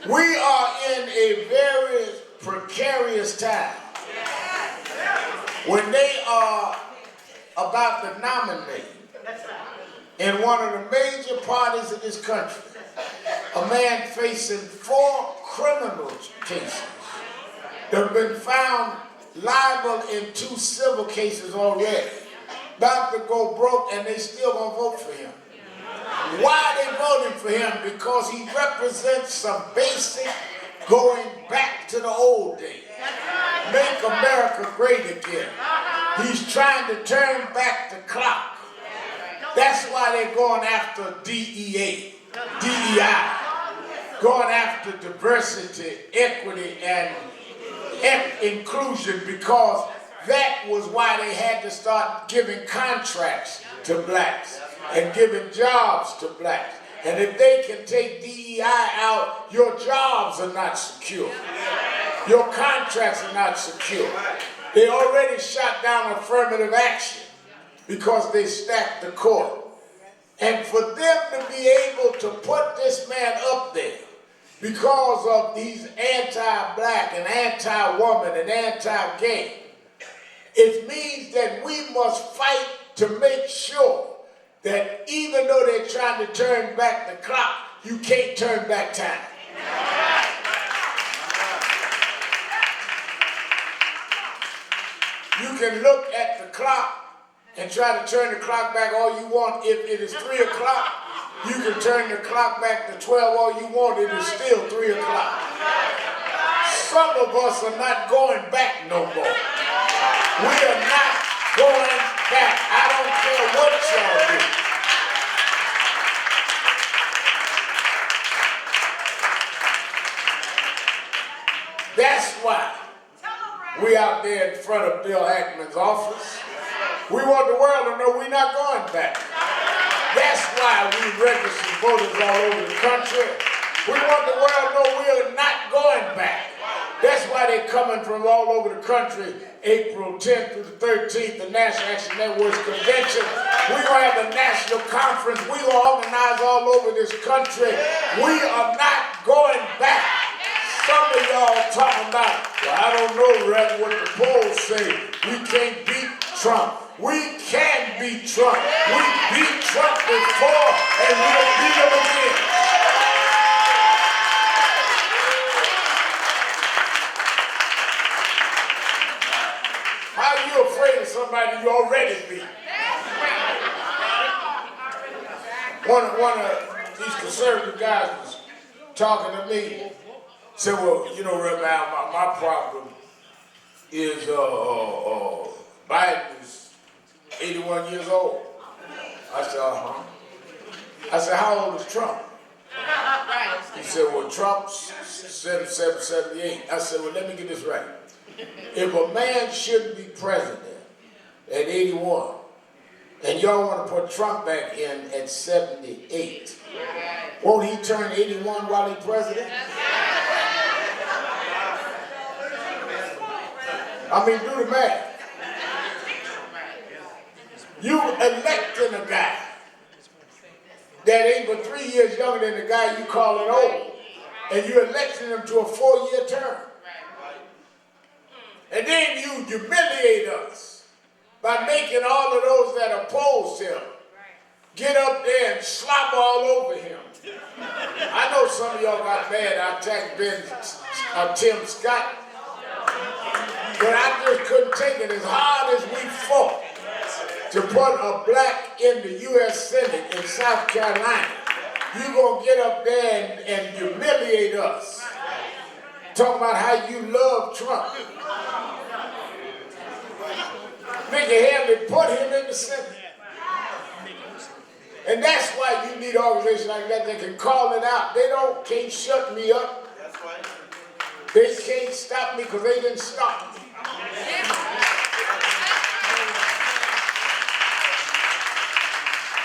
know. We are in a very precarious time. When they are about to nominate in one of the major parties of this country, a man facing 4 criminal cases that have been found liable in 2 civil cases already, about to go broke, and they still gonna vote for him. Why are they voting for him? Because he represents some basic going back to the old days. Make America great again. He's trying to turn back the clock. That's why they're going after DEI, going after diversity, equity, and inclusion, because that was why they had to start giving contracts to blacks and giving jobs to blacks. And if they can take DEI out, your jobs are not secure. Your contracts are not secure. They already shot down affirmative action because they stacked the court. And for them to be able to put this man up there because of these anti-black and anti-woman and anti-gay, it means that we must fight to make sure that even though they're trying to turn back the clock, you can't turn back time. You can look at the clock and try to turn the clock back all you want. If it is 3 o'clock, you can turn the clock back to 12 all you want. It is still 3 o'clock. some of us are not going back no more. We are not going back. I don't care what y'all do. That's why we out there in front of Bill Ackman's office. We want the world to know we're not going back. That's why we register voters all over the country. We want the world to know we are not going back. That's why they're coming from all over the country, April 10th through the 13th, the National Action Network's convention. We're going to have a national conference. We're going to organize all over this country. We are not going back. Some of y'all talking about, well, I don't know, Rev, what the polls say. We can't beat Trump. We can beat Trump. We beat Trump before, and we'll beat him again. How are you afraid of somebody you already beat? One of these conservative guys was talking to me. Said, well, you know, Rev, my problem is Biden is 81 years old. I said, uh-huh. I said, how old is Trump? He said, well, Trump's 77, 78. I said, well, let me get this right. If a man shouldn't be president at 81, and y'all want to put Trump back in at 78, won't he turn 81 while he's president? I mean, do the math. You electing a guy that ain't but 3 years younger than the guy you calling old, and you electing him to a 4-year term. And then you humiliate us by making all of those that oppose him get up there and slop all over him. I know some of y'all got mad I attacked Tim Scott, but I just couldn't take it. As hard as we fought to put a black in the U.S. Senate in South Carolina, you're going to get up there and humiliate us. Talking about how you love Trump. Nikki Haley put him in the Senate. And that's why you need an organization like that that can call it out. They can't shut me up. They can't stop me because they didn't stop me.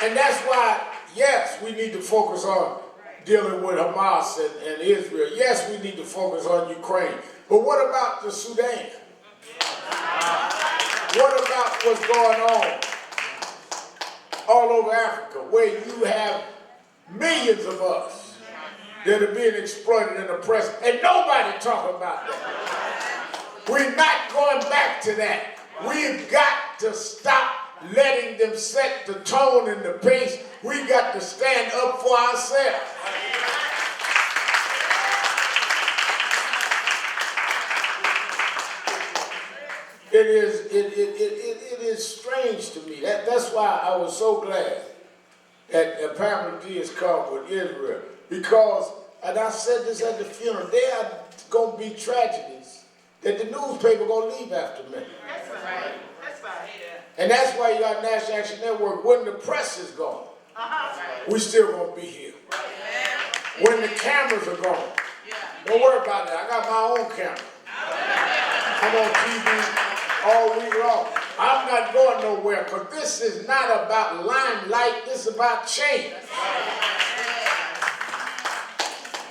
And that's why, yes, we need to focus on dealing with Hamas and Israel. Yes, we need to focus on Ukraine. But what about the Sudan? What about what's going on all over Africa, where you have millions of us that are being exploited and oppressed, and nobody talking about that. We're not going back to that. We've got to stop letting them set the tone and the pace. We got to stand up for ourselves. It is strange to me. That's why I was so glad that Pamela D has come with Israel. Because, and I said this at the funeral, there are going to be tragedies that the newspaper going to leave after me. That's right. That's right. And that's why you got National Action Network. When the press is gone, we still going to be here. When the cameras are gone, don't worry about that. I got my own camera. I'm on TV all week long. I'm not going nowhere, because this is not about limelight. This is about change.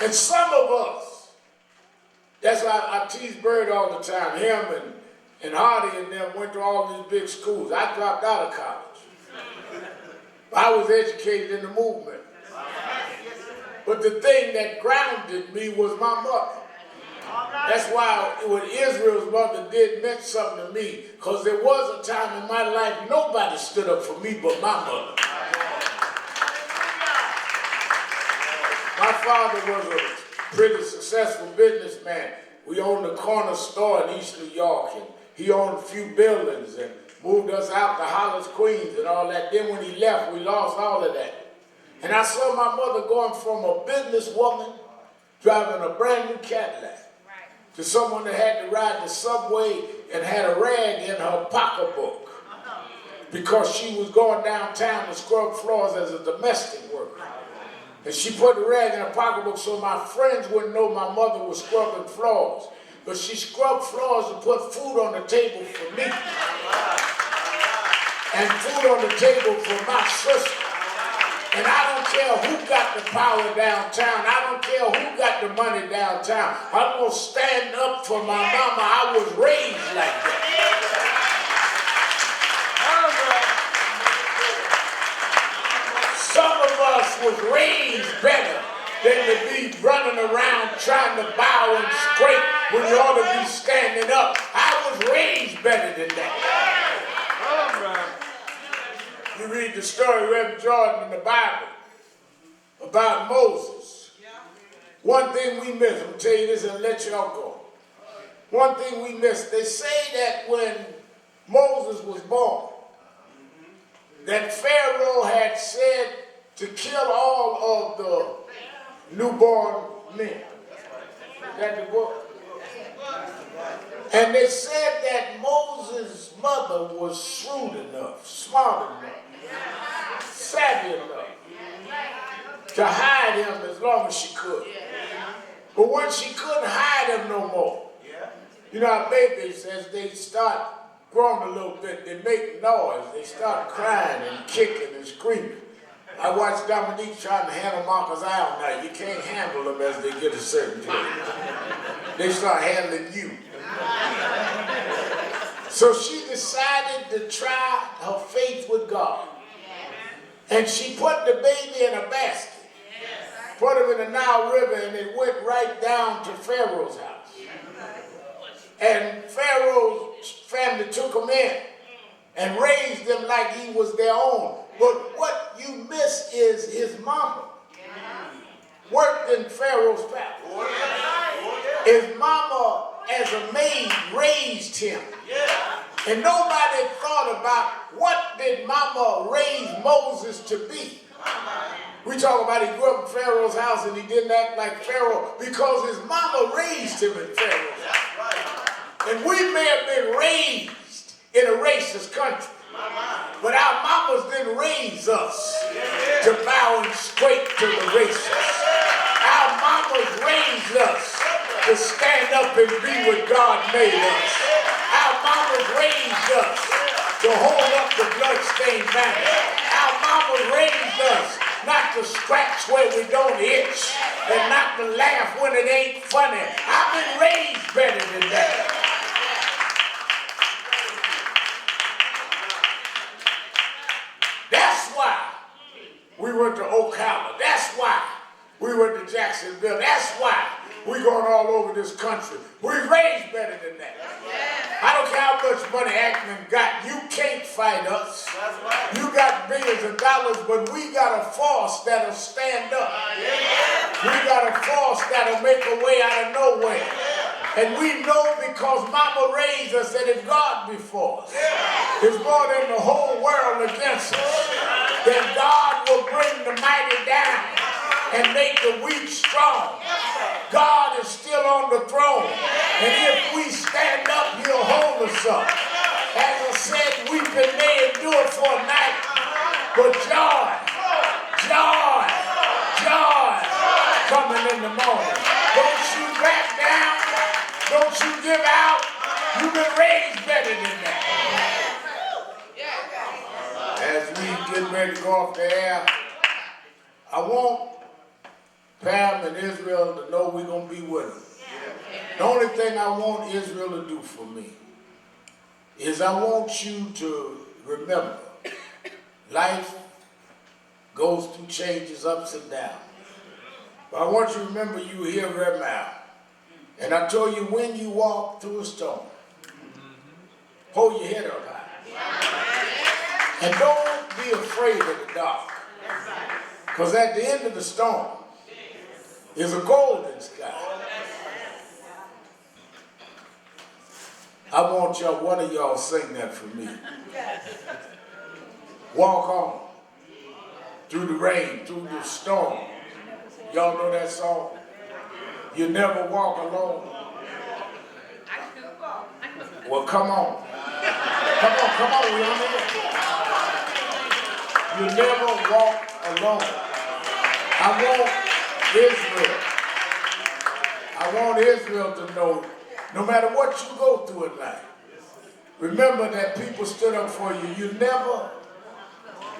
And some of us, that's why I tease Bird all the time. Him and Hardy and them went to all these big schools. I dropped out of college. I was educated in the movement. But the thing that grounded me was my mother. That's why what Israel's mother did meant something to me, because there was a time in my life nobody stood up for me but my mother. My father was a pretty successful businessman. We owned a corner store in East New York, and he owned a few buildings and moved us out to Hollis, Queens and all that. Then when he left, we lost all of that. And I saw my mother going from a businesswoman driving a brand new Cadillac to someone that had to ride the subway and had a rag in her pocketbook because she was going downtown to scrub floors as a domestic worker. And she put the rag in her pocketbook so my friends wouldn't know my mother was scrubbing floors. But she scrubbed floors to put food on the table for me. And food on the table for my sister. And I don't care who got the power downtown. I don't care who got the money downtown. I'm going to stand up for my mama. I was raised like that. Some of us was raised better than to be running around trying to bow and scrape when you ought to be standing up. I was raised better than that. You read the story of Reverend Jordan in the Bible about Moses. One thing we miss, I'm going to tell you this and let y'all go. One thing we miss, they say that when Moses was born, that Pharaoh had said to kill all of the newborn men. Is that the book? And they said that Moses' mother was shrewd enough, smart enough, savvy enough to hide him as long as she could. But when she couldn't hide him no more, you know how babies, as they start growing a little bit, they make noise. They start crying and kicking and screaming. I watched Dominique trying to handle Marcus out now. You can't handle them as they get a certain age. They start handling you. So she decided to try her faith with God. And she put the baby in a basket, put him in the Nile River, and it went right down to Pharaoh's house. And Pharaoh's family took him in and raised him like he was their own. But what you miss is his mama worked in Pharaoh's palace. His mama, as a maid, raised him. And nobody thought about what did mama raise Moses to be. We talk about he grew up in Pharaoh's house and he didn't act like Pharaoh because his mama raised him in Pharaoh's house. And we may have been raised in a racist country, but our mamas didn't raise us to bow and scrape to the racists. Our mamas raised us to stand up and be what God made us. Our mamas raised us to hold up the bloodstained banner. Our mamas raised us not to scratch where we don't itch and not to laugh when it ain't funny. I've been raised better than that. That's why we went to Ocala. That's why we went to Jacksonville. That's why we're going all over this country. We're raised better than that. I don't care how much money Ackman got. You can't fight us. You got billions of dollars, but we got a force that'll stand up. We got a force that'll make a way out of nowhere. And we know because Mama raised us that if God be for us, it's more than the whole world against us, then God will bring the mighty down and make the weak strong. God is still on the throne. And if we stand up, he'll hold us up. As I said, weeping may endure for a night, but joy, joy, joy coming in the morning. Don't you back down. Don't you give out. You've been raised better than that. As we get ready to go off the air, I want Pam and Israel to know we're going to be with them. The only thing I want Israel to do for me is I want you to remember life goes through changes, ups and downs. But I want you to remember you were here right now. And I told you when you walk through a storm, hold your head up high. And don't be afraid of the dark. Because at the end of the storm is a golden sky. I want y'all, one of y'all sing that for me. Walk on through the rain, through the storm. Y'all know that song? You never walk alone. Well, come on. Come on, we on here. You never walk alone. I want Israel to know, no matter what you go through in life, remember that people stood up for you. You never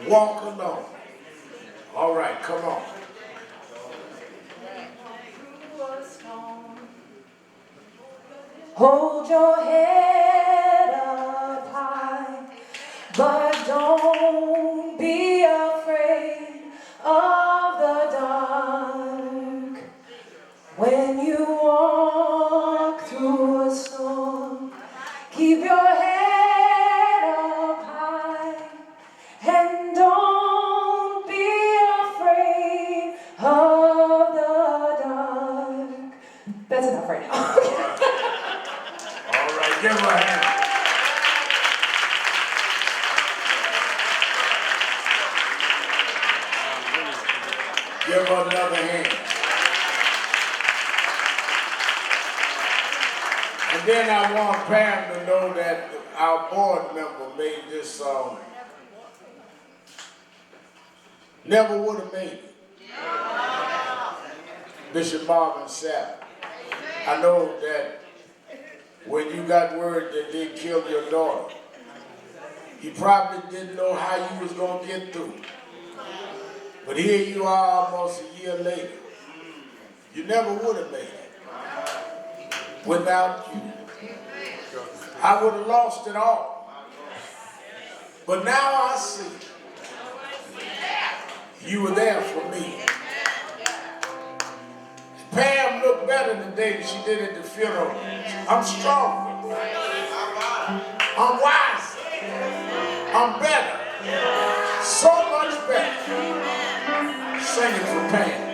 walk alone. All right, come on. Hold your head up high, but don't be afraid of the dark. When you walk through a storm, keep your head up high, and don't be afraid of the dark. That's enough right now. All right, give her a hand. Give her another hand. And then I want Pam to know that our board member made this song. Never would have made it. Bishop Marvin Sapp. I know that when you got word that they killed your daughter, you probably didn't know how you was going to get through. But here you are almost a year later. You never would have made it without you. I would have lost it all. But now I see you were there for me. Pam looked better today than she did at the funeral. I'm stronger. I'm wiser. I'm better. So much better. Sing it for Pam.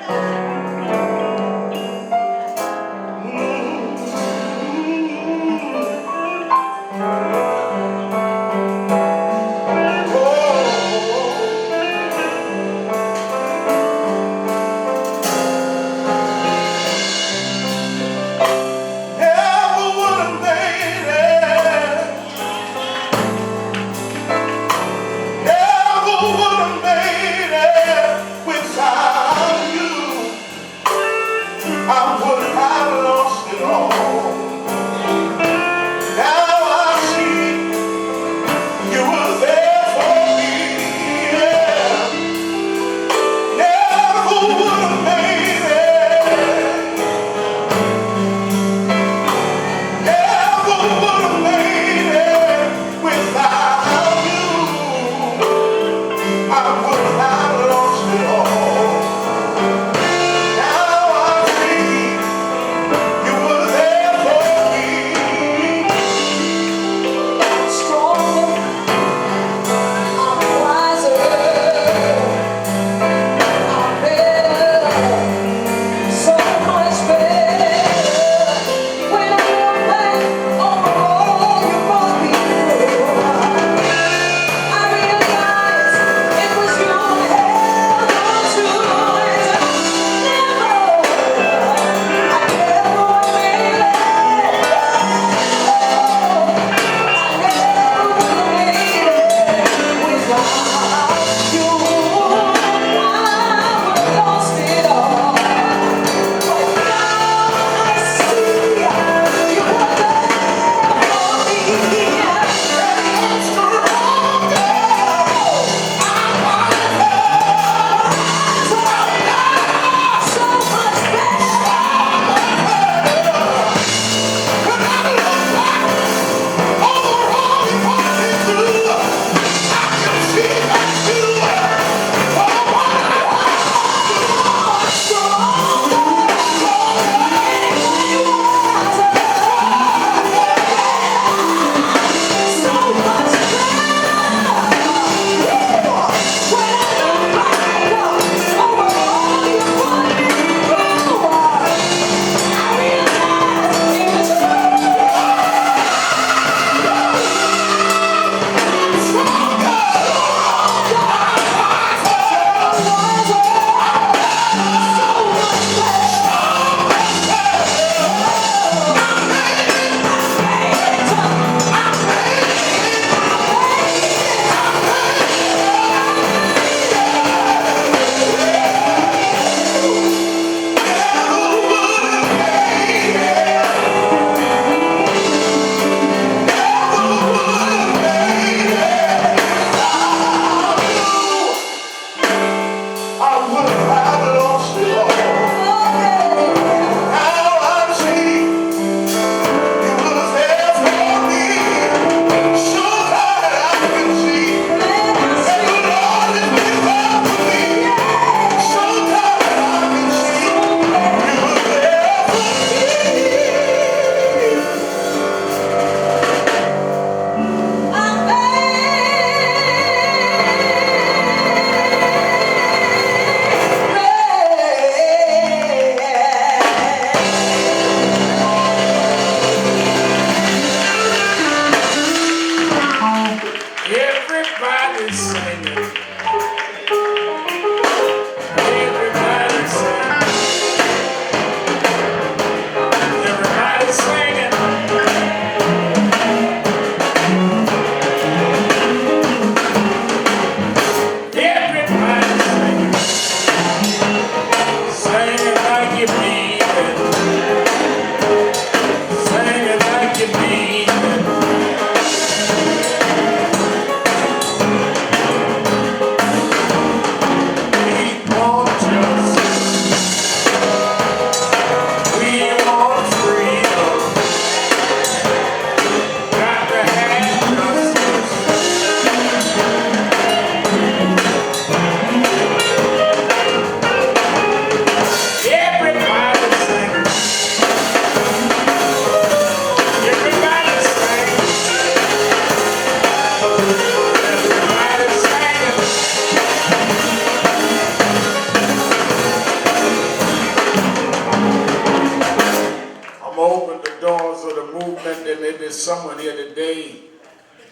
I'm gonna open the doors of the movement. There may be someone here today,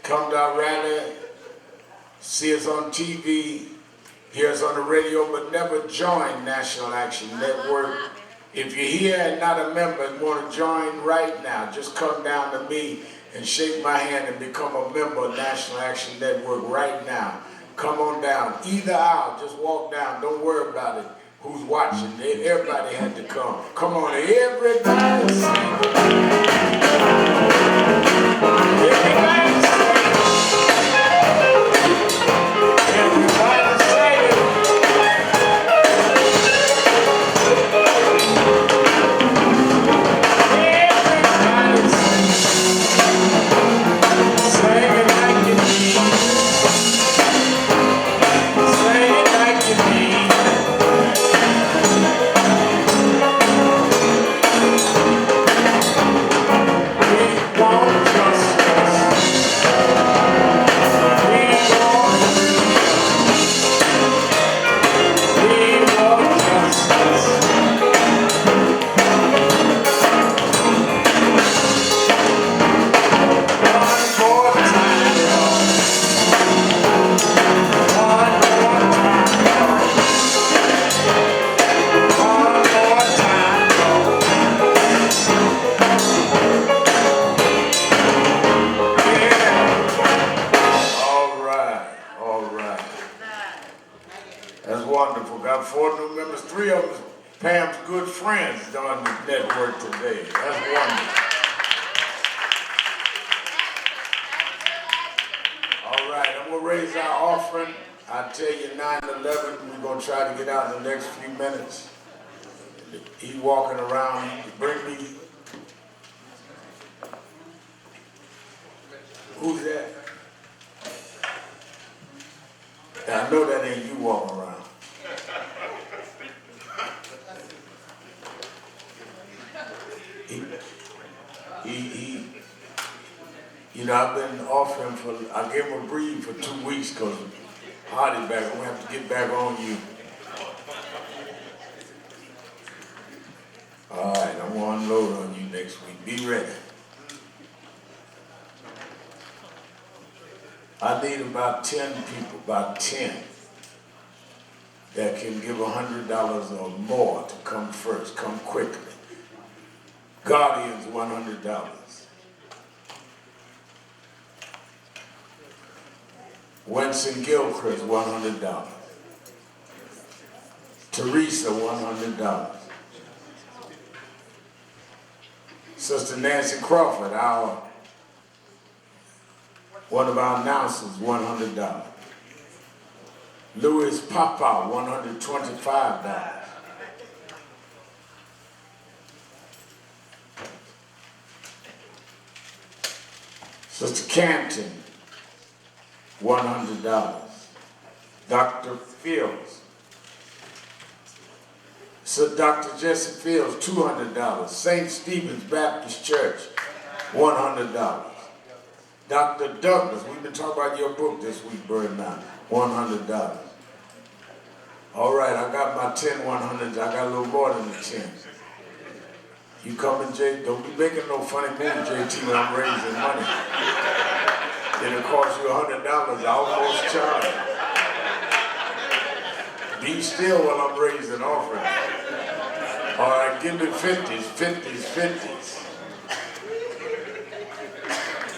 come to our rally, see us on TV, hear us on the radio, but never join National Action Network. If you're here and not a member and want to join right now, just come down to me and shake my hand and become a member of National Action Network right now. Come on down. Either aisle, just walk down. Don't worry about it. Who's watching? Everybody had to come. Come on, everybody sing. Everybody sing. Everybody sing. Everybody sing. Sing it like you mean. Sing it like you mean. We want justice. We want justice. One more time, Lord. One more time, Lord. One more time, Lord. Yeah. All right. That's wonderful. Got 4 new members, 3 of them Pam's good friends on the network today. That's wonderful. All right, I'm gonna raise our offering. I tell you, 9/11, we're gonna try to get out in the next few minutes. He walking around, he bring me. Who's that? I know that ain't you walking around. He, you know, I've been offering for, I gave him a breathe for 2 weeks because Hardy back, I'm gonna have to get back on you. All right, I'm gonna unload on you next week. Be ready. I need about 10 people, about 10, that can give $100 or more to come first, come quickly. Guardians, $100. Winston Gilchrist, $100. Teresa, $100. Sister Nancy Crawford, one of our announcers, $100. Louis Papa, $125. Sister Canton, $100. Dr. Fields. So Dr. Jesse Fields, $200. St. Stephen's Baptist Church, $100. Dr. Douglas, we've been talking about your book this week, Bird now, $100. All right, I got my 10 100s. I got a little more than the 10. You coming, Jay? Don't be making no funny moves, JT, when I'm raising money. It'll cost you $100, I almost charge. Be still while I'm raising offering. All right, give me 50s, 50s, 50s.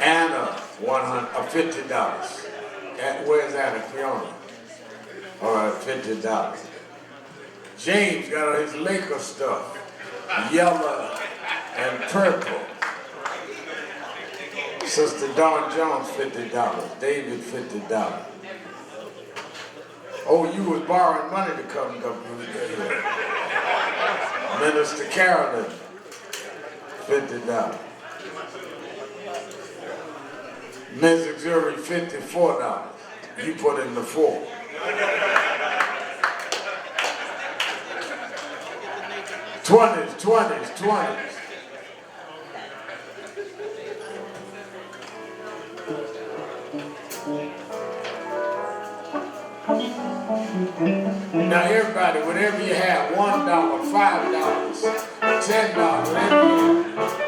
Anna, $50. Where's Anna? Fiona. All right, $50. James got his Laker stuff, yellow and purple. Sister Dawn Jones, $50. David, $50. Oh, you was borrowing money to come here. Minister Carolyn, $50. Ms. Auxiliary, $54. You put in the 4. $20s. Now everybody, whatever you have, $1, $5, $10,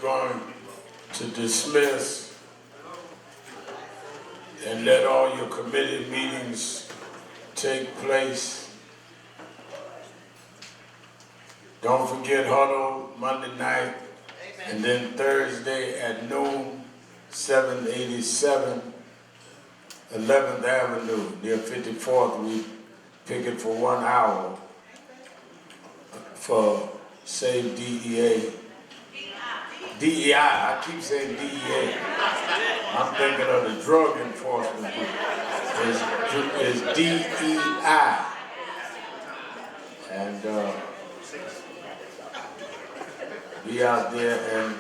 going to dismiss and let all your committee meetings take place. Don't forget huddle Monday night, and then Thursday at noon, 787 11th Avenue near 54th. We pick it for 1 hour for Save DEA. DEI, I keep saying DEA. I'm thinking of the drug enforcement. It's DEI. And be out there and